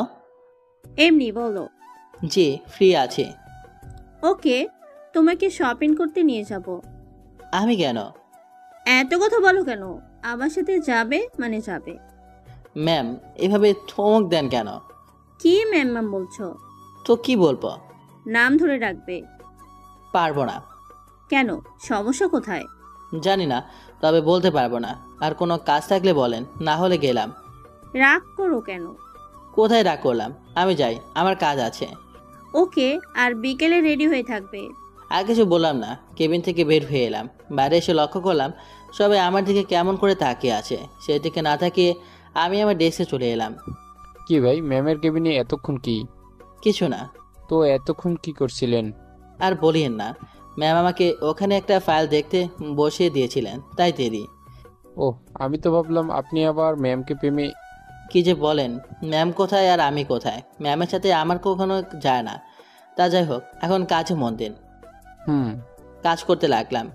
এমনি বলো। জি, ফ্রি আছি। ওকে, তোমাকে শপিং করতে নিয়ে যাব। আমি কেন? এত কথা বলো কেন? আমার সাথে যাবে মানে যাবে। ম্যাম, এভাবে ধমক দেন কেন? কি ম্যাম ম্যাম বলছো? তো কি বলবো? নাম ধরে ডাকবে। পারবো না। কেন, সমস্যা কোথায়? জানি না, তবে বলতে পারবো না। আর কোনো কাজ থাকলে বলেন, না হলে গেলাম। রাগ করো কেন? কোথায় রাগ করলাম? আমি যাই, আমার কাজ আছে। ওকে, আর বিকেলে রেডি হয়ে থাকবে। আর কিছু বললাম না, কেবিন থেকে বের হয়ে এলাম। বাইরে এসে লক্ষ্য করলাম সবাই আমার দিকে কেমন করে তাকিয়ে আছে। সেই দিকে না তাকিয়ে আমি আমার ডেস্কে চলে এলাম। কি ভাই, ম্যামের কেবিনে এতক্ষণ কি? কিছু না। তো এতক্ষণ কি করছিলেন? আর বলিয়েন না, ম্যাম আমাকে ওখানে একটা ফাইল দেখতে বসিয়ে দিয়েছিলেন, তাই দেরি। ও, আমি তো ভাবলাম আপনি আবার ম্যামকে প্রেমে। কি যে বলেন, ম্যাম কোথায় আর আমি কোথায়? ম্যামের সাথে আমার কখনো যায় না। তা যাই হোক, এখন কাজে মন দিন। কাজ করতে লাগলাম।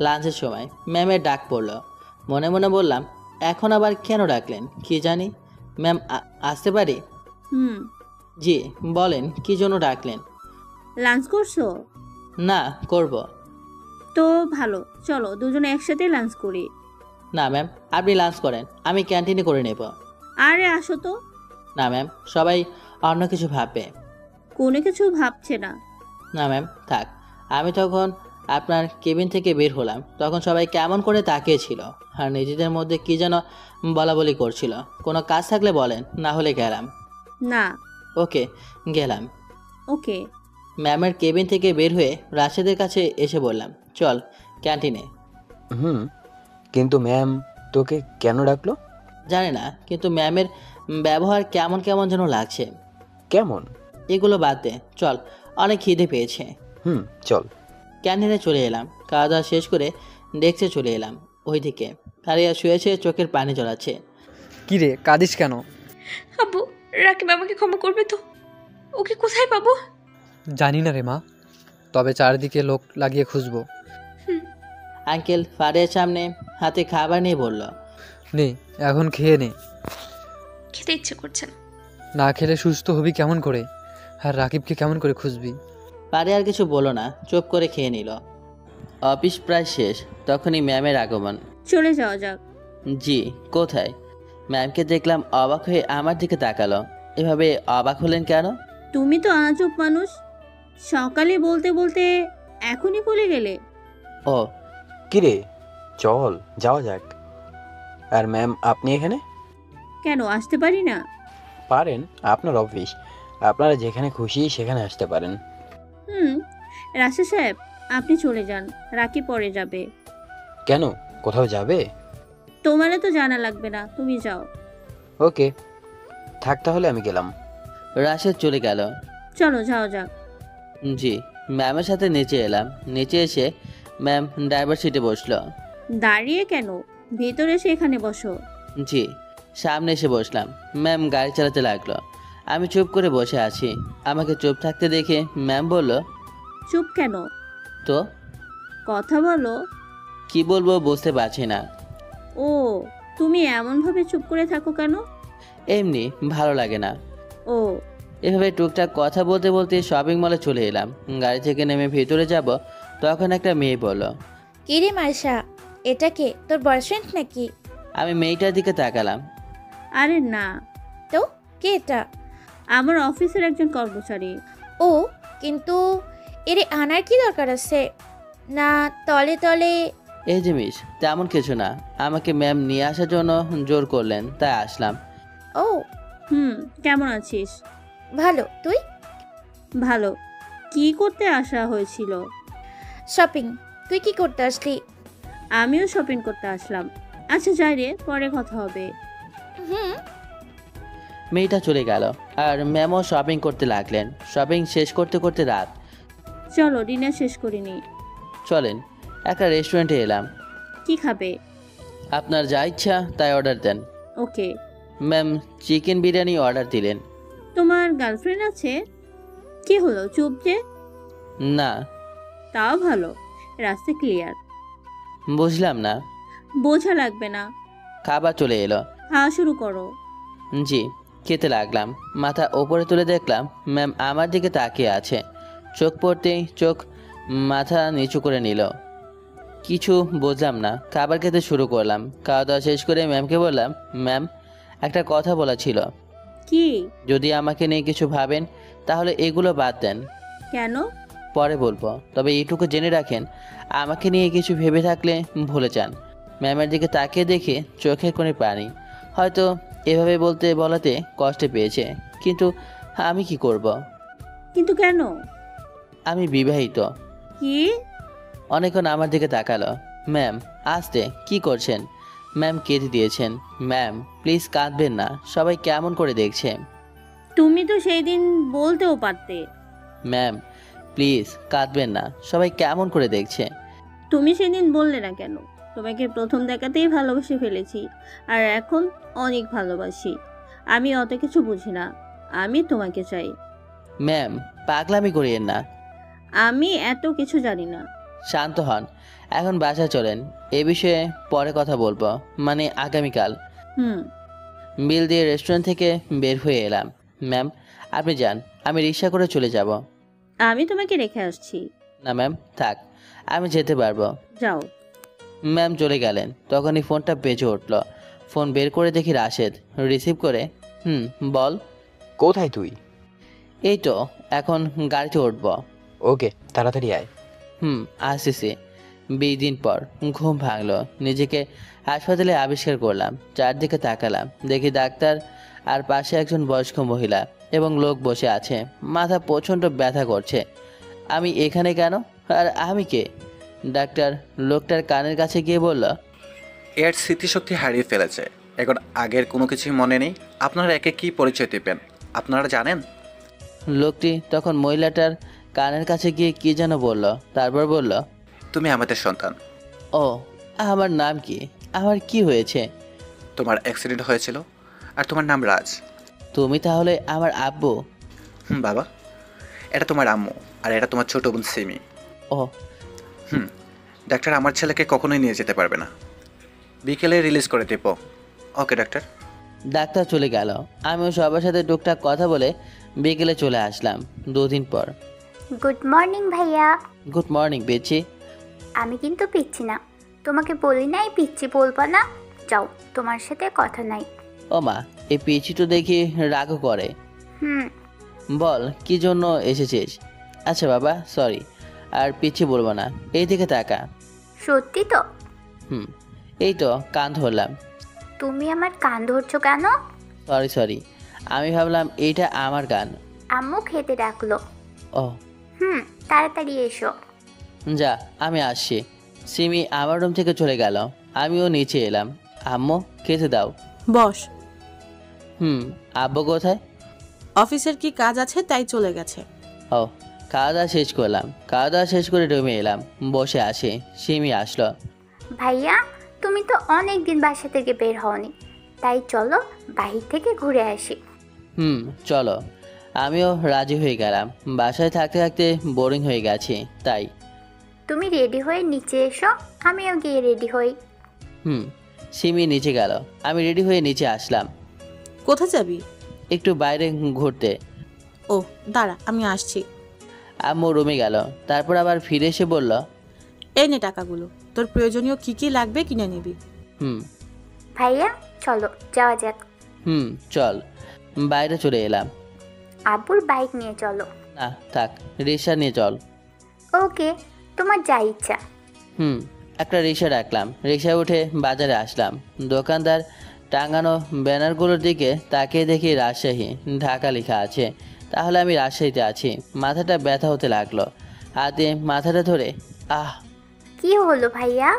লাঞ্চের সময় ম্যামের ডাক পড়লো। মনে মনে বললাম, এখন আবার কেন ডাকলেন কি জানি। ম্যাম, আসতে পারি? জি, বলেন কি জন্য ডাকলেন? লাঞ্চ করছো? না, করব। তো ভালো, চলো দুজনে একসাথে লাঞ্চ করি। না ম্যাম, আপনি লাঞ্চ করেন, আমি ক্যান্টিনে করে নেব। আরে আসো তো। না ম্যাম, সবাই অন্য কিছু ভাববে। কোনো কিছু ভাবছে না। না ম্যাম, থাক। আমি তখন আপনার কেবিন থেকে বের হলাম, তখন সবাই কেমন করে তাকিয়েছিল আর নিজেদের মধ্যে কি যেন বলাবলি করছিল। কোনো কাজ থাকলে বলেন, না হলে গেলাম। না। ওকে, গেলাম। ওকে। ম্যামের কেবিন থেকে বের হয়ে রাশেদের কাছে এসে বললাম, চল ক্যান্টিনে। কিন্তু ম্যাম তোকে কেন ডাকলো? জানি না, কিন্তু ম্যামের ব্যবহার কেমন কেমন যেন লাগছে। কেমন? এগুলো বাদ দে, চল, অনেক খিদে পেয়েছে। চল। ক্যান্টিনে চলে এলাম। খাওয়া দাওয়া শেষ করে ডেস্কে চলে এলাম। ওইদিকে হারিয়া শুয়েছে, চোখের পানি জড়াচ্ছে। কি রে, কাঁদিস কেন? আব্বু, রাকিব আমাকে ক্ষমা করবে তো? ওকে কোথায় পাবো? জানি না রে মা, তবে চারিদিকে লোক লাগিয়ে খুঁজবো। আঙ্কেল ফারিয়ার সামনে হাতে খাবার নিয়ে বলল, নে এখন খেয়ে নে। খেতে ইচ্ছে করছে না। না খেলে সুস্থ হবি কেমন করে? আর রাকিবকে কেমন করে খুঁজবি? পারে আর কিছু বলো না, চুপ করে খেয়ে নিল। অফিস প্রায় শেষ, তখনই ম্যামের আগমন। চলে যাওয়া যাক। জি, কোথায়? ম্যামকে দেখলাম অবাক হয়ে আমার দিকে তাকালো। এভাবে অবাক হলেন কেন? তুমি তো আজব মানুষ, সকালে বলতে বলতে এখনই ভুলে গেলে। ও কিরে, চল যাওয়া যাক। আর ম্যাম আপনি এখানে? কেন আসতে পারি না? পারেন, আপনার অফিস, আপনারা যেখানে খুশি সেখানে আসতে পারেন। রাশি সাহেব, আপনি চলে যান, রাকি পরে যাবে। কেন, কোথাও যাবে? তোমারও তো জানা লাগবে না, তুমি যাও। ওকে, থাক তাহলে, আমি গেলাম। রাশেদ চলে গেল। চলো যাও যাক। জি, ম্যামের সাথে নিচে এলাম। নিচে এসে ম্যাম ড্রাইভার সিটে বসলো। দাঁড়িয়ে কেন, ভেতরে এসে এখানে বসো। জি, সামনে এসে বসলাম। ম্যাম গাড়ি চালাতে লাগলো। আমি চুপ করে বসে আছি। আমাকে চুপ থাকতে দেখে ম্যাম বলল, চুপ কেন? তো কথা বলো। কি বলবো বুঝতে পারছি না। ও, তুমি এমনভাবে চুপ করে থাকো কেন? এমনি ভালো লাগে না। ও, এভাবে টুকটাক কথা বলতে বলতে শপিং মলে চলে এলাম। গাড়ি থেকে নেমে ভেতরে যাব, তখন একটা মেয়ে বলল, কি রে মার্শা, এটা কে, তোর বয়ফ্রেন্ড নাকি? আমি মেয়েটার দিকে তাকালাম। আরে না। তো কে এটা? আমার অফিসের একজন কর্মচারী। ও, কিন্তু এরে আনার কি দরকার আছে? না তলে তলে। এই যে মিস, তেমন কিছু না, আমাকে ম্যাম নিয়ে আসার জন্য জোর করলেন, তাই আসলাম। ও, কেমন আছিস? ভালো, তুই? ভালো। কি করতে আসা হয়েছিল? শপিং। তুই কি করতে আসলি? আমিও শপিং করতে আসলাম। আচ্ছা যাই রে, পরে কথা হবে। হুম। মেয়েটা চলে গেল আর ম্যামও শপিং করতে লাগলেন। শপিং শেষ করতে করতে রাত। চলো ডিনার শেষ করিনি। চলেন, একটা রেস্টুরেন্টে এলাম। কি খাবে? আপনার যা ইচ্ছা তাই অর্ডার দেন। ওকে। ম্যাম চিকেন বিরিয়ানি অর্ডার দিলেন। তোমার গার্লফ্রেন্ড আছে? কি হলো চুপ যে? না। তাও ভালো, রাস্তা ক্লিয়ার। বুঝলাম না। বোঝা লাগবে না, খাবার চলে এলো। খাওয়া শুরু করো। জি, খেতে লাগলাম। মাথা ওপরে তুলে দেখলাম ম্যাম আমার দিকে তাকিয়ে আছে। চোখ পড়তেই চোখ মাথা নিচু করে নিল। কিছু বুঝলাম না। খাবার খেতে শুরু করলাম। খাওয়া দাওয়া শেষ করে ম্যামকে বললাম, ম্যাম একটা কথা বলা ছিল। কি? যদি আমাকে নিয়ে কিছু ভাবেন তাহলে এগুলো বাদ দেন। কেন? পরে বলবো, তবে এইটুকু জেনে রাখেন আমাকে নিয়ে কিছু ভেবে থাকলে ভুলে যান। ম্যামের দিকে তাকিয়ে দেখে চোখের কোণে পানি। হয়তো এভাবে বলাতে কষ্ট পেয়েছে, কিন্তু আমি কি করব? কিন্তু কেন? আমি বিবাহিত। কি? অনেকক্ষণ আমার দিকে তাকালো। ম্যাম আস্তে, কি করছেন? ম্যাম কেঁদে দিয়েছেন। ম্যাম প্লিজ কাঁদবেন না, সবাই কেমন করে দেখছে। তুমি তো সেই দিন বলতেও পারতে। ম্যাম প্লিজ কাঁদবেন না, সবাই কেমন করে দেখছে। তুমি সেদিন বললে না কেন? তোমাকে প্রথম দেখাতেই ভালোবেসে ফেলেছি, আর এখন অনেক ভালোবাসি। আমি অত কিছু বুঝি না, আমি তোমাকে চাই। ম্যাম পাগলামি করিয়েন না। আমি এত কিছু জানি না। শান্ত হন, এখন বাসায় চলেন। এ বিষয়ে পরে কথা বলবো, মানে আগামীকাল। বিল দিয়ে রেস্টুরেন্ট থেকে বের হয়ে এলাম। ম্যাম আপনি যান, আমি রিক্সা করে চলে যাব। আমি তোমাকে রেখে আসছি। না ম্যাম থাক, আমি যেতে পারবো। যাও। ম্যাম চলে গেলেন। তখনই ফোনটা বেজে উঠল। ফোন বের করে দেখি রাশেদ। রিসিভ করে, বল। কোথায় তুই? এই তো এখন গাড়িতে উঠব। ওকে, তাড়াতাড়ি আয়। আসতেছি। 20 দিন পর ঘুম ভাঙলো। নিজেকে হাসপাতালে আবিষ্কার করলাম। চারদিকে তাকালাম, দেখি ডাক্তার আর পাশে একজন বয়স্ক মহিলা এবং লোক বসে আছে। মাথা প্রচণ্ড ব্যথা করছে। আমি এখানে কেন, আর আমি কে? ডাক্তার লোকটার কানের কাছে গিয়ে বলল, এর স্মৃতিশক্তি হারিয়ে ফেলেছে, এখন আগের কোনো কিছুই মনে নেই। আপনারা একে কি পরিচয় দেবেন আপনারা জানেন? লোকটি তখন মহিলাটার কানের কাছে গিয়ে কি যেন বলল, তারপর বলল, তুমি আমাদের সন্তান। ও, আমার নাম কি? আমার কি হয়েছে? তোমার অ্যাক্সিডেন্ট হয়েছিল, আর তোমার নাম রাজ। তুমি তাহলে আমার আব্বু? বাবা, এটা তোমার আম্মু, আর এটা তোমার ছোট বোন সিমি। ও। ডাক্তার আমার ছেলেকে কখনোই নিয়ে যেতে পারবে না, বিকেলে রিলিজ করে দেব। ওকে ডাক্তার। ডাক্তার চলে গেল। আমিও সবার সাথে টুকটাক কথা বলে বিকেলে চলে আসলাম। 2 দিন পর। গুড মর্নিং ভাইয়া। গুড মর্নিং পিচ্ছি। আমি কিন্তু পিচ্ছি না, তোমাকে বলি নাই পিচ্ছি বলবা না। যাও, তোমার সাথে কথা নাই। ও মা, এই পিচ্ছি তো দেখি রাগও করে। বল কি জন্য এসেছিস? আচ্ছা বাবা সরি, আর পিচ্ছি বলবো না। এই দিকে তাকা। সত্যি তো? এই তো কান ধরলাম। তুমি আমার কান ধরছো কেন? সরি, আমি ভাবলাম এইটা আমার গান। আম্মু খেতে ডাকলো। ও। তাড়াতাড়ি এসো। যা, আমি আসছি। সিমি আমার রুম থেকে চলে গেল। আমিও নিচে এলাম। আম্মু খেতে দাও। বস। আব্বু কোথায়? অফিসের কি কাজ আছে তাই চলে গেছে। ও, খাওয়া দাওয়া শেষ করলাম। খাওয়া দাওয়া শেষ করে রুমে এলাম, বসে আসি। সিমি আসলো। ভাইয়া তুমি তো অনেক দিন বাসা থেকে বের হওনি, তাই চলো বাহির থেকে ঘুরে আসি। চলো। আমিও রাজি হয়ে গেলাম। বাসায় থাকতে থাকতে বোরিং হয়ে গেছি, তাই। তুমি রেডি হয়ে নিচে এসো, আমিও গিয়ে রেডি হই। সিমি নিচে গেল, আমি রেডি হয়ে নিচে আসলাম। কোথায় যাবি? একটু বাইরে ঘুরতে। ও দাঁড়া, আমি আসছি। আম্মু রুমে গেল, তারপর আবার ফিরে এসে বলল, এই নে টাকাগুলো, তোর প্রয়োজনীয় কি কি লাগবে কিনে নিবি। ভাইয়া চলো যাওয়া যাক। চল। বাইরে চলে এলাম। আব্বুর বাইক নিয়ে চলো। না থাক, রিক্সা নিয়ে চল। ওকে, তোমার যা ইচ্ছা। একটা রিক্সা রাখলাম। রিক্সায় উঠে বাজারে আসলাম। দোকানদার টাঙানো ব্যানারগুলোর দিকে তাকিয়ে দেখি রাজশাহী, ঢাকা লেখা আছে। তাহলে আমি রাজশাহীতে আছি। মাথাটা ব্যথা হতে লাগলো, হাতে মাথাটা ধরে আহ কি হলো ভাইয়া?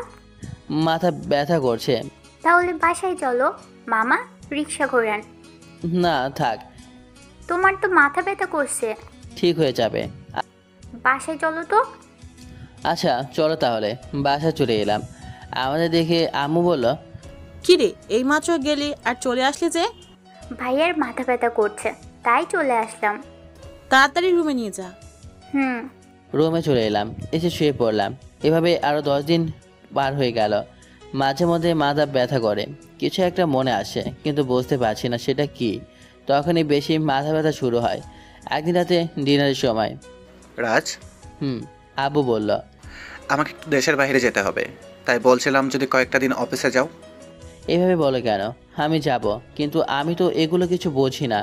মাথা ব্যথা করছে। তাহলে বাসায় চলো, মামা রিক্সা ঘোরান। না থাক, তোমার তো মাথা ব্যথা করছে। ঠিক হয়ে যাবে। বাসায় চলো তো। আচ্ছা চলো তাহলে। বাসায় চলে এলাম। আমাদের দেখে আম্মু বলল, কি রে এই মাত্র গেলি আর চলে আসলি যে? ভাইয়ার মাথা ব্যথা করছে তাই চলে আসলাম। তাড়াতাড়ি রুমে নিয়ে যা। হুম। রুমে চলে এলাম, এসে শুয়ে পড়লাম। এভাবে আরও 10 দিন পার হয়ে গেল। মাঝে মধ্যে মাথা ব্যথা করে, কিছু একটা মনে আসে কিন্তু বুঝতে পারছি না সেটা কি। তখনই বেশি মাথা ব্যথা শুরু হয়। একদিন রাতে ডিনারের সময়। রাজ, আব্বু বলল, আমাকে একটু দেশের বাইরে যেতে হবে, তাই বলছিলাম যদি কয়েকটা দিন অফিসে যাও। এভাবে বলো কেন? আমি যাব, কিন্তু আমি তো এগুলো কিছু বুঝি না।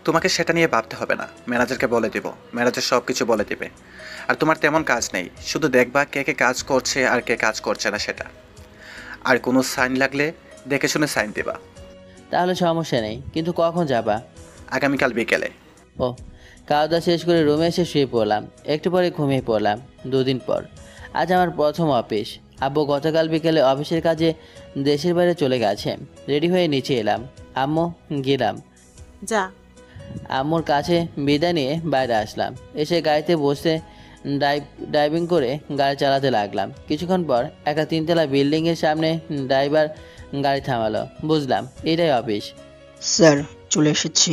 তোমাকে সেটা নিয়ে ভাবতে হবে না, ম্যানেজারকে বলে দেব, ম্যানেজার সব কিছু বলে দেবে। আর তোমার তেমন কাজ নেই, শুধু দেখবা কে কে কাজ করছে আর কে কাজ করছে না সেটা। আর কোনো সাইন লাগলে দেখে শুনে সাইন দেবা। তাহলে সমস্যা নেই, কিন্তু কখন যাবা? আগামীকাল বিকেলে। ও, খাওয়া দাওয়া শেষ করে রুমে এসে শুয়ে পড়লাম। একটু পরে ঘুমিয়ে পড়লাম। 2 দিন পর আজ আমার প্রথম অফিস। আব্বু গতকাল বিকেলে অফিসের কাজে দেশের বাইরে চলে গেছে। রেডি হয়ে নিচে এলাম। আম্মু গেলাম। যা। আম্মুর কাছে বিদায় নিয়ে বাইরে আসলাম। এসে গাড়িতে বসে ড্রাইভিং করে গাড়ি চালাতে লাগলাম। কিছুক্ষণ পর একটা 3তলা বিল্ডিংয়ের সামনে ড্রাইভার গাড়ি থামালো। বুঝলাম এটাই অফিস। স্যার চলে এসেছি।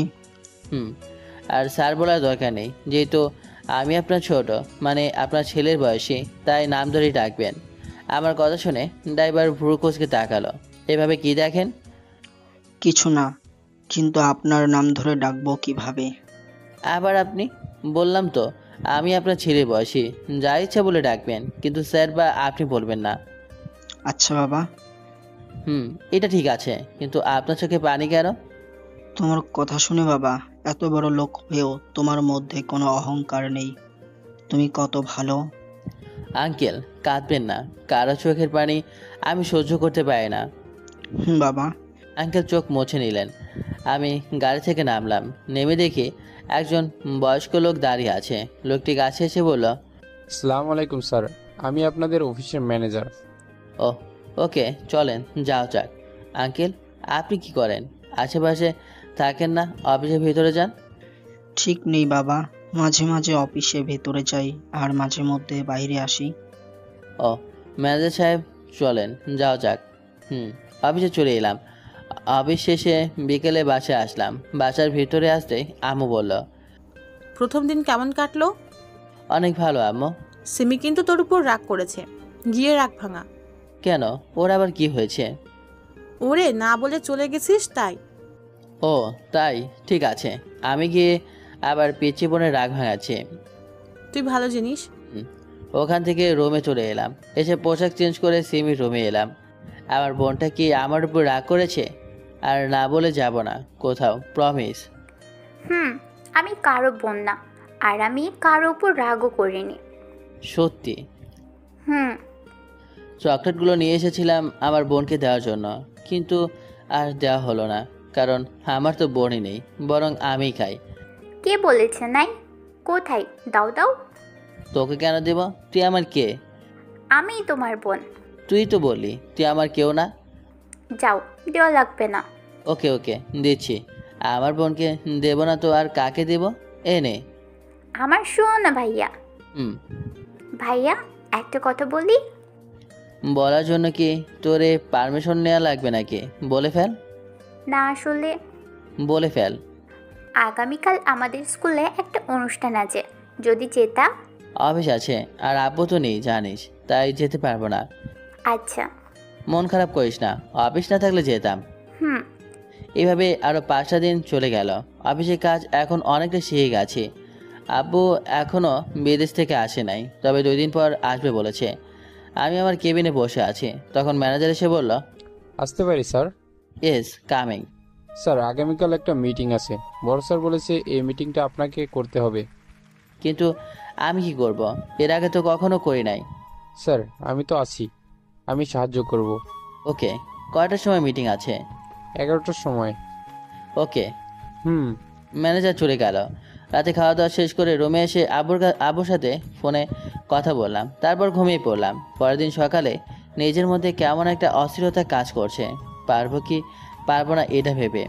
আর স্যার বলার দরকার নেই, যেহেতু আমি আপনার ছোট, মানে আপনার ছেলের বয়সী, তাই নাম ধরেই ডাকবেন। আমার কথা শুনে ড্রাইভার ভুরু কুঁচকে তাকালো। এভাবে কি দেখেন? কিছু না, কিন্তু আপনার নাম ধরে ডাকবো কিভাবে? আবার আপনি? বললাম তো আমি আপনার ছেলের বয়সী, যা ইচ্ছা বলে ডাকবেন, কিন্তু স্যার বা আপনি বলবেন না। আচ্ছা বাবা। এটা ঠিক আছে, কিন্তু আপনার চোখে পানি কেন? তোমার কথা শুনে বাবা, এত বড় লোক হয়েও তোমার মধ্যে কোনো অহংকার নেই। তুমি কত ভালো। আঙ্কেল কাঁদবেন না, কারো চোখের পানি আমি সহ্য করতে পারি না। বাবা। আঙ্কেল চোখ মুছে নিলেন। আমি গাড়ি থেকে নামলাম। নেমে দেখি একজন বয়স্ক লোক দাঁড়িয়ে আছে। লোকটি কাছে এসে বলল, আসসালামু আলাইকুম স্যার, আমি আপনাদের অফিসের ম্যানেজার। ও ওকে, চলেন যাও যাক। আঙ্কেল আপনি কি করেন? আশেপাশে থাকেন না, অফিসের ভিতরে যান। ঠিক নেই বাবা, মাঝে মাঝে অফিসে ভেতরে যাই আর মাঝে মধ্যে বাইরে আসি। ও ম্যানেজার সাহেব, চলেন যাও যাক। অফিসে চলে এলাম। অফিস শেষে বিকেলে বাসায় আসলাম। বাসার ভিতরে আসতে আম্মু বলল, প্রথম দিন কেমন কাটলো? অনেক ভালো আম্মু। সিমি কিন্তু তোর উপর রাগ করেছে, গিয়ে রাগ ভাঙা। কেন, ওর আবার কি হয়েছে? ওরে না বলে চলে গেছিস তাই। ও তাই, ঠিক আছে, আমি গিয়ে আবার পিচি বোনের রাগ ভাঙাচ্ছি। তুই ভালো জিনিস। ওখান থেকে রুমে চলে এলাম। এসে পোশাক চেঞ্জ করে সিমির রুমে এলাম। আমার বোনটা কি আমার উপর রাগ করেছে? আর না বলে যাব না কোথাও, প্রমিস। আমি কারো বোন না, আর আমি কারো উপর রাগও করিনি। সত্যি? চকলেটগুলো নিয়ে এসেছিলাম আমার বোনকে দেওয়ার জন্য, কিন্তু আর দেওয়া হলো না, কারণ আমার তো বোনই নেই, বরং আমিই খাই। কে বলেছে নাই? কোথায়? দাও দাও। তোকে কেন দেব? তুই আমার কে? আমিই তোমার বোন। তুই তো বললি তুই আমার কেউ না। যাও, দেওয়া লাগবে না। ওকে ওকে, দিচ্ছি। আমার বোনকে দেব না তো আর কাকে দেব? এ নে। আমার শোনো না ভাইয়া। ভাইয়া একটা কথা বলি। বলার জন্য কি তোরে পারমিশন নেওয়া লাগবে নাকি? বলে ফেল। না আসলে। বলে ফেল। আগামীকাল আমাদের স্কুলে একটা অনুষ্ঠান আছে, যদি যেতা। অফিস আছে আর আব্বু তো নেই জানিস, তাই যেতে পারবো না। আচ্ছা। মন খারাপ করিস না, অফিস না থাকলে যেতাম। এভাবে আরো 5টা দিন চলে গেল। অফিসের কাজ এখন অনেকটা শিখে গেছি। আব্বু এখনো বিদেশ থেকে আসে নাই, তবে 2 দিন পর আসবে বলেছে। আমি আমার কেবিনে বসে আছি, তখন ম্যানেজার এসে বলল, আসতে পারি স্যার? Yes coming. স্যার আগামীকাল একটা মিটিং আছে, বড় স্যার বলেছে এই মিটিংটা আপনাকে করতে হবে। কিন্তু আমি কি করব? এর আগে তো কখনো করি নাই। স্যার আমি তো আছি, আমি সাহায্য করব। ওকে, কয়টার সময় মিটিং আছে? 11টার সময়। ওকে। ম্যানেজার চলে গেল। রাতে খাওয়া দাওয়া শেষ করে রুমে এসে আব্বুর সাথে ফোনে কথা বললাম, তারপর ঘুমিয়ে পড়লাম। পরের দিন সকালে নিজের মধ্যে কেমন একটা অস্থিরতা কাজ করছে, পারবো কি পারবো না এটা ভেবে।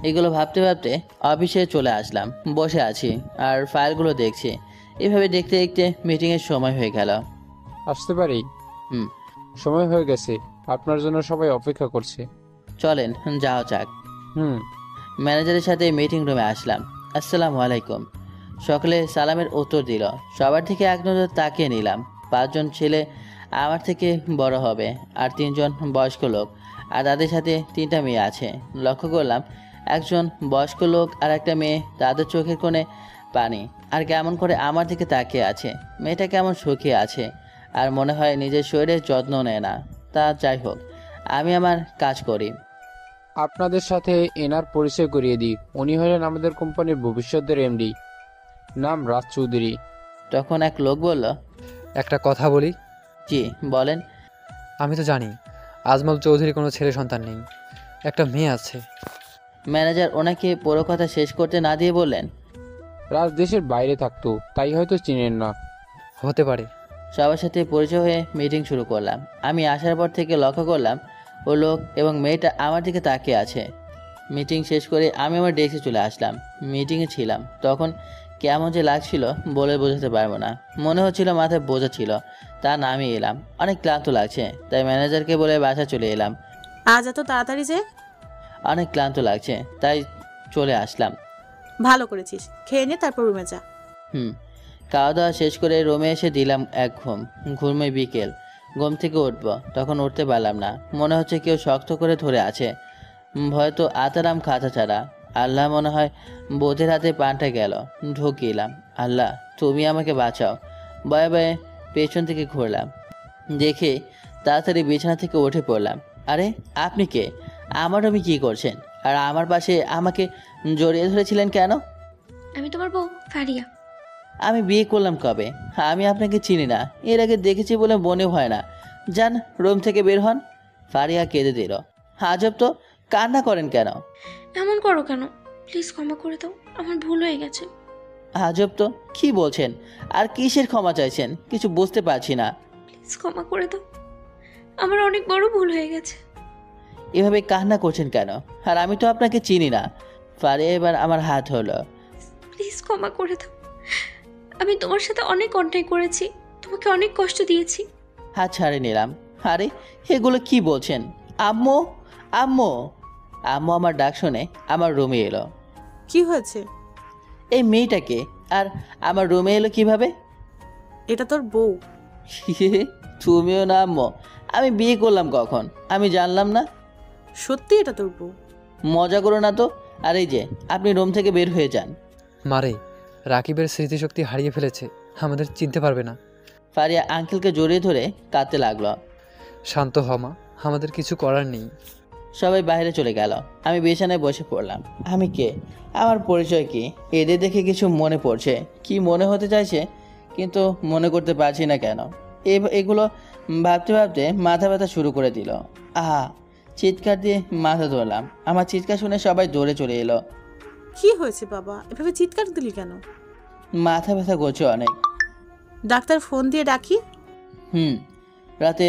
এগুলো ভাবতে ভাবতে অফিসে চলে আসলাম, বসে আছি আর ফাইলগুলো দেখছি। এভাবে দেখতে দেখতে মিটিংয়ের সময় হয়ে গেল। আসতে পারি? হুম। সময় হয়ে গেছে, আপনার জন্য সবাই অপেক্ষা করছে। চলেন যাও যাক। ম্যানেজারের সাথে মিটিং রুমে আসলাম। আসসালামু আলাইকুম। সকলে সালামের উত্তর দিল। সবার থেকে এক নজর তাকিয়ে নিলাম। 5 জন ছেলে আমার থেকে বড় হবে আর 3 জন বয়স্ক লোক, আর তাদের সাথে 3টা মেয়ে আছে। লক্ষ্য করলাম একজন বয়স্ক লোক আর একটা মেয়ে, তাদের চোখের কোণে পানি, আর কেমন করে আমার দিকে তাকিয়ে আছে। মেয়েটা কেমন শুকিয়ে আছে আর মনে হয় নিজের শরীরের যত্ন নেয় না। তা যাই হোক, আমি আমার কাজ করি। আপনাদের সাথে এনার পরিচয় করিয়ে দিই। উনি হলেন আমাদের কোম্পানির ভবিষ্যতের এমডি, নাম রাজ চৌধুরী। তখন এক লোক বলল, একটা কথা বলি। জি বলেন। আমি তো জানি আজমল চৌধুরী কোনো ছেলে সন্তান নেই, একটা মেয়ে আছে। ম্যানেজার ওনাকে পুরো কথা শেষ করতে না দিয়ে বললেন, রাজ দেশের বাইরে থাকতো, তাই হয়তো চিনেন না। হতে পারে। সবার সাথে পরিচয় হয়ে মিটিং শুরু করলাম। আমি আসার পর থেকে লক্ষ্য করলাম ও লোক এবং মেয়েটা আমার দিকে তাকিয়ে আছে। মিটিং শেষ করে আমি আমার ডেস্কে চলে আসলাম। মিটিংয়ে ছিলাম তখন কেমন যে লাগছিল বলে বোঝাতে পারবো না। মনে হচ্ছিল মাথায় বোঝা ছিল, তা নামিয়ে এলাম। অনেক ক্লান্ত লাগছে, তাই ম্যানেজারকে বলে বাসা চলে এলাম। আজ এত তাড়াতাড়ি যে? অনেক ক্লান্ত লাগছে তাই চলে আসলাম। ভালো করেছিস, খেয়ে নে তারপর রুমে যা। খাওয়া দাওয়া শেষ করে রুমে এসে দিলাম এক ঘুমে বিকেল। ঘুম থেকে উঠবো, তখন উঠতে পারলাম না। মনে হচ্ছে কেউ শক্ত করে ধরে আছে। হয়তো আতারাম খাতা ছাড়া। আল্লাহ, মনে হয় বোধের হাতে পানটা গেল। ঢুকিলাম। আল্লাহ তুমি আমাকে বাঁচাও। ভয়ে ভয়ে পেছন থেকে ঘুরলাম, দেখে তাড়াতাড়ি বিছানা থেকে উঠে পড়লাম। আরে আপনি কে? আমার রুমে কী করছেন? আর আমার পাশে আমাকে জড়িয়ে ধরেছিলেন কেন? আমি তোমার বউ ফারিয়া। আমি বিয়ে করলাম কবে? আমি আপনাকে চিনি না, এর আগে দেখেছি বলে মনে হয় না। যান রুম থেকে বের হন। ফারিয়া কেঁদে দিল। আজব তো, কান্না করেন কেন? এমন করো কেন? প্লিজ ক্ষমা করে দাও, আমার ভুল হয়ে গেছে। আজব তো, কি বলছেন? আর কিসের ক্ষমা চাইছেন? কিছু বুঝতে পারছি না। প্লিজ ক্ষমা করে দাও, আমার অনেক বড় ভুল হয়ে গেছে। এভাবে কান্না করছেন কেন? আর আমি তো আপনাকে চিনি না। ফারিয়া এবার আমার হাত হলো। প্লিজ ক্ষমা করে দাও, আমি তোমার সাথে অনেক অন্যায় করেছি, তোমাকে অনেক কষ্ট দিয়েছি। হাত ছাড়ে নিলাম। আরে এগুলো কি বলছেন? আম্মু, আম্মু। আম্মু আমার ডাক শুনে আমার রুমে এলো। কি হয়েছে? এই মেয়েটাকে আর আমার রুমে এলো কিভাবে? এটা তোর বউ। তুমিও না আম্মু? আমি বিয়ে করলাম কখন? আমি জানলাম না। সত্যি এটা তোর বউ? মজা করো না তো। আর এই যে আপনি রুম থেকে বের হয়ে যান। মারে, রাকিবের স্মৃতিশক্তি হারিয়ে ফেলেছে, আমাদের চিনতে পারবে না। ফারিয়া আঙ্কেলকে জড়িয়ে ধরে কাঁদতে লাগলো। শান্ত হমা, আমাদের কিছু করার নেই। সবাই বাইরে চলে গেল। আমি বিছানায় বসে পড়লাম। আমি কে? আমার পরিচয় কি? এদের দেখে কিছু মনে পড়ছে। কি মনে হতে চাইছে কিন্তু মনে করতে পারছি না কেন। এগুলো ভাবতে ভাবতে মাথা ব্যথা শুরু করে দিল। আহা, চিৎকার দিয়ে মাথা ধরলাম। আমার চিৎকার শুনে সবাই দৌড়ে চলে এলো। কি হয়েছে বাবা, এভাবে চিৎকার দিলি কেন? মাথা ব্যথা করছে অনেক। ডাক্তার ফোন দিয়ে ডাকি? রাতে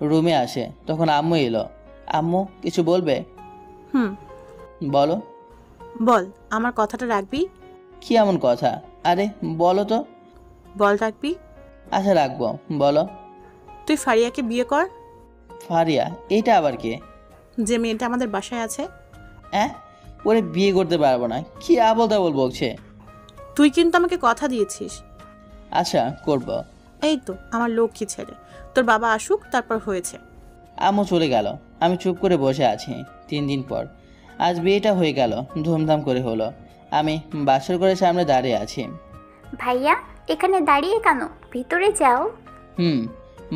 রুমে আসে, তখন আম্মু এলো। আম্মু কিছু বলবে? বলো। বল, আমার কথাটা রাখবি? কি এমন কথা? আরে বলো তো। বল রাখবি? আচ্ছা রাখবো, বলো। তুই ফারিয়াকে বিয়ে কর। ফারিয়া? এটা আবার কে? যে মেয়েটা আমাদের বাসায় আছে। হ্যাঁ, ওরে বিয়ে করতে পারবো না। কি আবল তাবল বলছে। তুই কিন্তু আমাকে কথা দিয়েছিস। আচ্ছা করব। এই তো আমার লক্ষ্মী ছেলে, তোর বাবা আসুক তারপর হয়েছে। আম্মু চলে গেল। আমি চুপ করে বসে আছি। 3 দিন পর আজ বিয়েটা হয়ে গেল, ধুমধাম করে হলো। আমি বাসর ঘরের সামনে দাঁড়িয়ে আছি। ভাইয়া এখানে দাঁড়িয়ে কেন? ভিতরে যাও।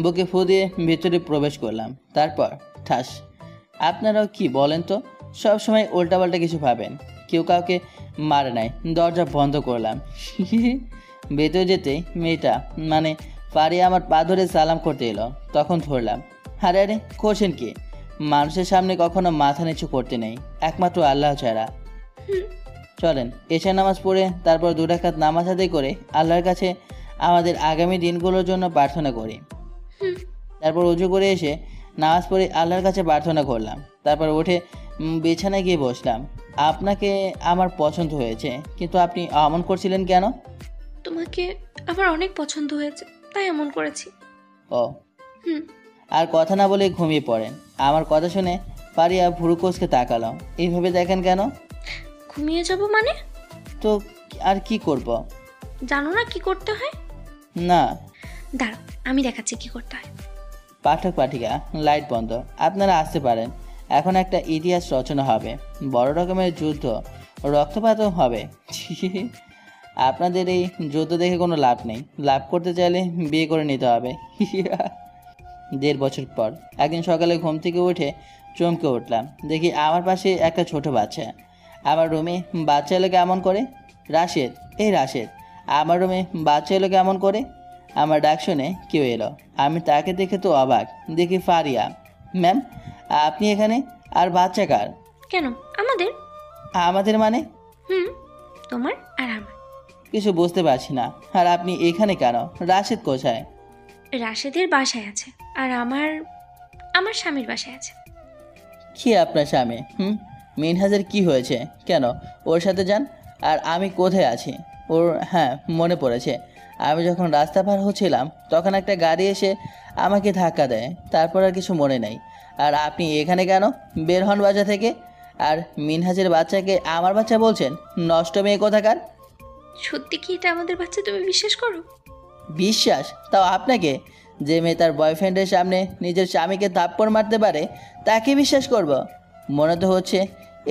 বুকে ফু দিয়ে ভিতরে প্রবেশ করলাম। তারপর ঠাস। আপনারাও কি বলেন তো, সব সময় উল্টাপাল্টা কিছু ভাবেন। কেউ কাউকে মারে নাই। দরজা বন্ধ করলাম। ভেতরে যেতেই মেয়েটা মানে ফারিয়া আমার পা ধরে সালাম করতে এলো। তখন ধরলাম। আরে আরে করছেন কি? মানুষের সামনে কখনো মাথা নিচু করতে নেই, একমাত্র আল্লাহ ছাড়া। চলেন এশার নামাজ পড়ে তারপর 2 রাকাত নামাজ আদায় করে আল্লাহর কাছে আমাদের আগামী দিনগুলোর জন্য প্রার্থনা করি। তারপর উজু করে এসে নামাজ পড়ে আল্লাহর কাছে প্রার্থনা করলাম। তারপর উঠে বিছানায় গিয়ে বসলাম। আপনাকে আমার পছন্দ হয়েছে, কিন্তু আপনি এমন করছিলেন কেন? তোমাকে আমার অনেক পছন্দ হয়েছে, তাই এমন করেছি। ও আর কথা না বলে ঘুমিয়ে পড়েন। আমার কথা শুনে পারিয়া ভুরু কোচকে তাকালো। এইভাবে দেখেন কেন? ঘুমিয়ে যাব মানে? তো আর কি করব? জানো না কি করতে হয়? না। দাঁড়াও, আমি দেখাচ্ছি কি করতে হয়। পাঠক পাঠিকা লাইট বন্ধ, আপনারা আসতে পারেন। এখন একটা ইতিহাস রচনা হবে, বড় রকমের যুদ্ধ, রক্তপাতও হবে। আপনাদের এই যুদ্ধ দেখে কোনো লাভ নেই। লাভ করতে চাইলে বিয়ে করে নিতে হবে। 1.5 বছর পর একদিন সকালে ঘুম থেকে উঠে চমকে উঠলাম। দেখি আমার পাশে একটা ছোট বাচ্চা। আমার রুমে বাচ্চা এলো কেমন করে? রাশেদ, এই রাশেদ, আমার রুমে বাচ্চা এলো কেমন করে? আমার ডাক শুনে কেউ এলো। আমি তাকে দেখে তো অবাক। দেখি ফারিয়া। ম্যাম, আপনি এখানে? আর বাচ্চা কার? কেন আমাদের? আমাদের মানে? তোমার আর আমার। কিছু বুঝতে পারছি না। আর আপনি এখানে কেন? রাশেদ কোথায়? রাশেদের বাসায় আছে, আর আমার স্বামীর বাসায় আছে। কি আপনার স্বামী? মিনহাজের কি হয়েছে? কেন ওর সাথে যান। আর আমি কোথায় আছি? ওর হ্যাঁ মনে পড়েছে, আমি যখন রাস্তা পার হচ্ছিলাম তখন একটা গাড়ি এসে আমাকে ধাক্কা দেয়। তারপর আর কিছু মনে নেই। আর আপনি এখানে কেন? বের হন বাসা থেকে। আর মিনহাজের বাচ্চাকে আমার বাচ্চা বলছেন? নষ্ট মেয়ে কোথাকার। সত্যি কি এটা আমাদের বাচ্চা? তুমি বিশ্বাস করো? বিশ্বাস? তাও আপনাকে? যে মেয়ে তার বয়ফ্রেন্ডের সামনে নিজের স্বামীকে থাপ্পড় মারতে পারে তাকে বিশ্বাস করব? মনে তো হচ্ছে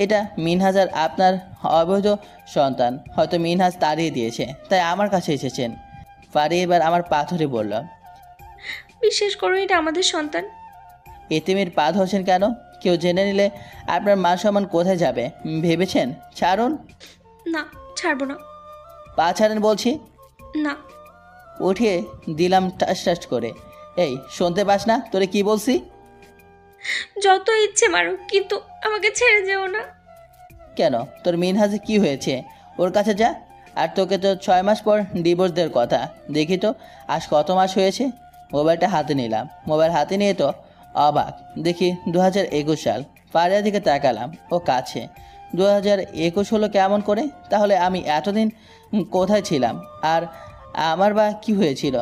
এটা মিনহাজ আর আপনার অবৈধ সন্তান। হয়তো মিনহাজ তাড়িয়ে দিয়েছে, তাই আমার কাছে এসেছেন। ফারি এবার আমার পাথরে বলল, বিশ্বাস করো, এটা আমাদের সন্তান। এতিমের পা ধরছেন কেন? কেউ জেনে নিলে আপনার মান সম্মান কোথায় যাবে ভেবেছেন? ছাড়ুন। না, ছাড়বো না। পা ছাড়েন বলছি। না। উঠিয়ে দিলাম টাস টাস করে। এই শুনতে পাস না তোরে কি বলছি? যত ইচ্ছে মারো, কিন্তু আমাকে ছেড়ে যেও না। কেন? তোর মিনহাজে কি হয়েছে? ওর কাছে যা। আর তোকে তো 6 মাস পর ডিভোর্স দেওয়ার কথা। দেখি তো আজ কত মাস হয়েছে। মোবাইলটা হাতে নিলাম। মোবাইল হাতে নিয়ে তো অবাক। দেখি 2021 সাল। পাড়িয়া দিকে তাকালাম, ও কাছে। 2021 হলো কেমন করে? তাহলে আমি এতদিন কোথায় ছিলাম? আর আমার বা কি হয়েছিল?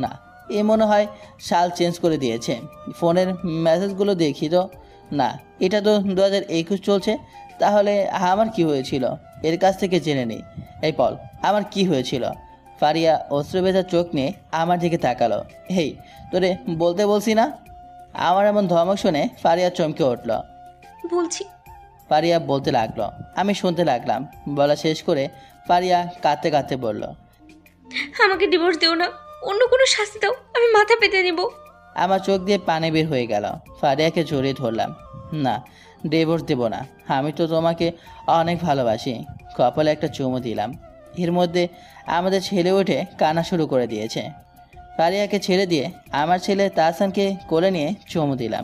না, এ মনে হয় সাল চেঞ্জ করে দিয়েছে। ফোনের মেসেজগুলো দেখি তো, না, এটা তো 2021 চলছে। তাহলে আমার কি হয়েছিল? এর কাছ থেকে জেনে নিই। এই পল, আমার কি হয়েছিল? ফারিয়া অশ্রুভেজা চোখ নিয়ে আমার দিকে তাকালো। হেই, তোরে বলতে বলছি না? আমার এমন ধমক শুনে ফারিয়া চমকে উঠল। বলছি। ফারিয়া বলতে লাগলো, আমি শুনতে লাগলাম। বলা শেষ করে ফারিয়া কাঁদতে কাঁদতে বলল, আমাকে ডিভোর্স দিও না, অন্য কোনো শাস্তি দাও, আমি মাথা পেতে নেব। আমার চোখ দিয়ে পানি বের হয়ে গেল। ফারিয়াকে জড়িয়ে ধরলাম। না, ডিভোর্স দেব না। আমি তো তোমাকে অনেক ভালোবাসি। কপালে একটা চুমু দিলাম। এর মধ্যে আমাদের ছেলে উঠে কান্না শুরু করে দিয়েছে। ফারিয়াকে ছেড়ে দিয়ে আমার ছেলে তাহসানকে কোলে নিয়ে চুমু দিলাম।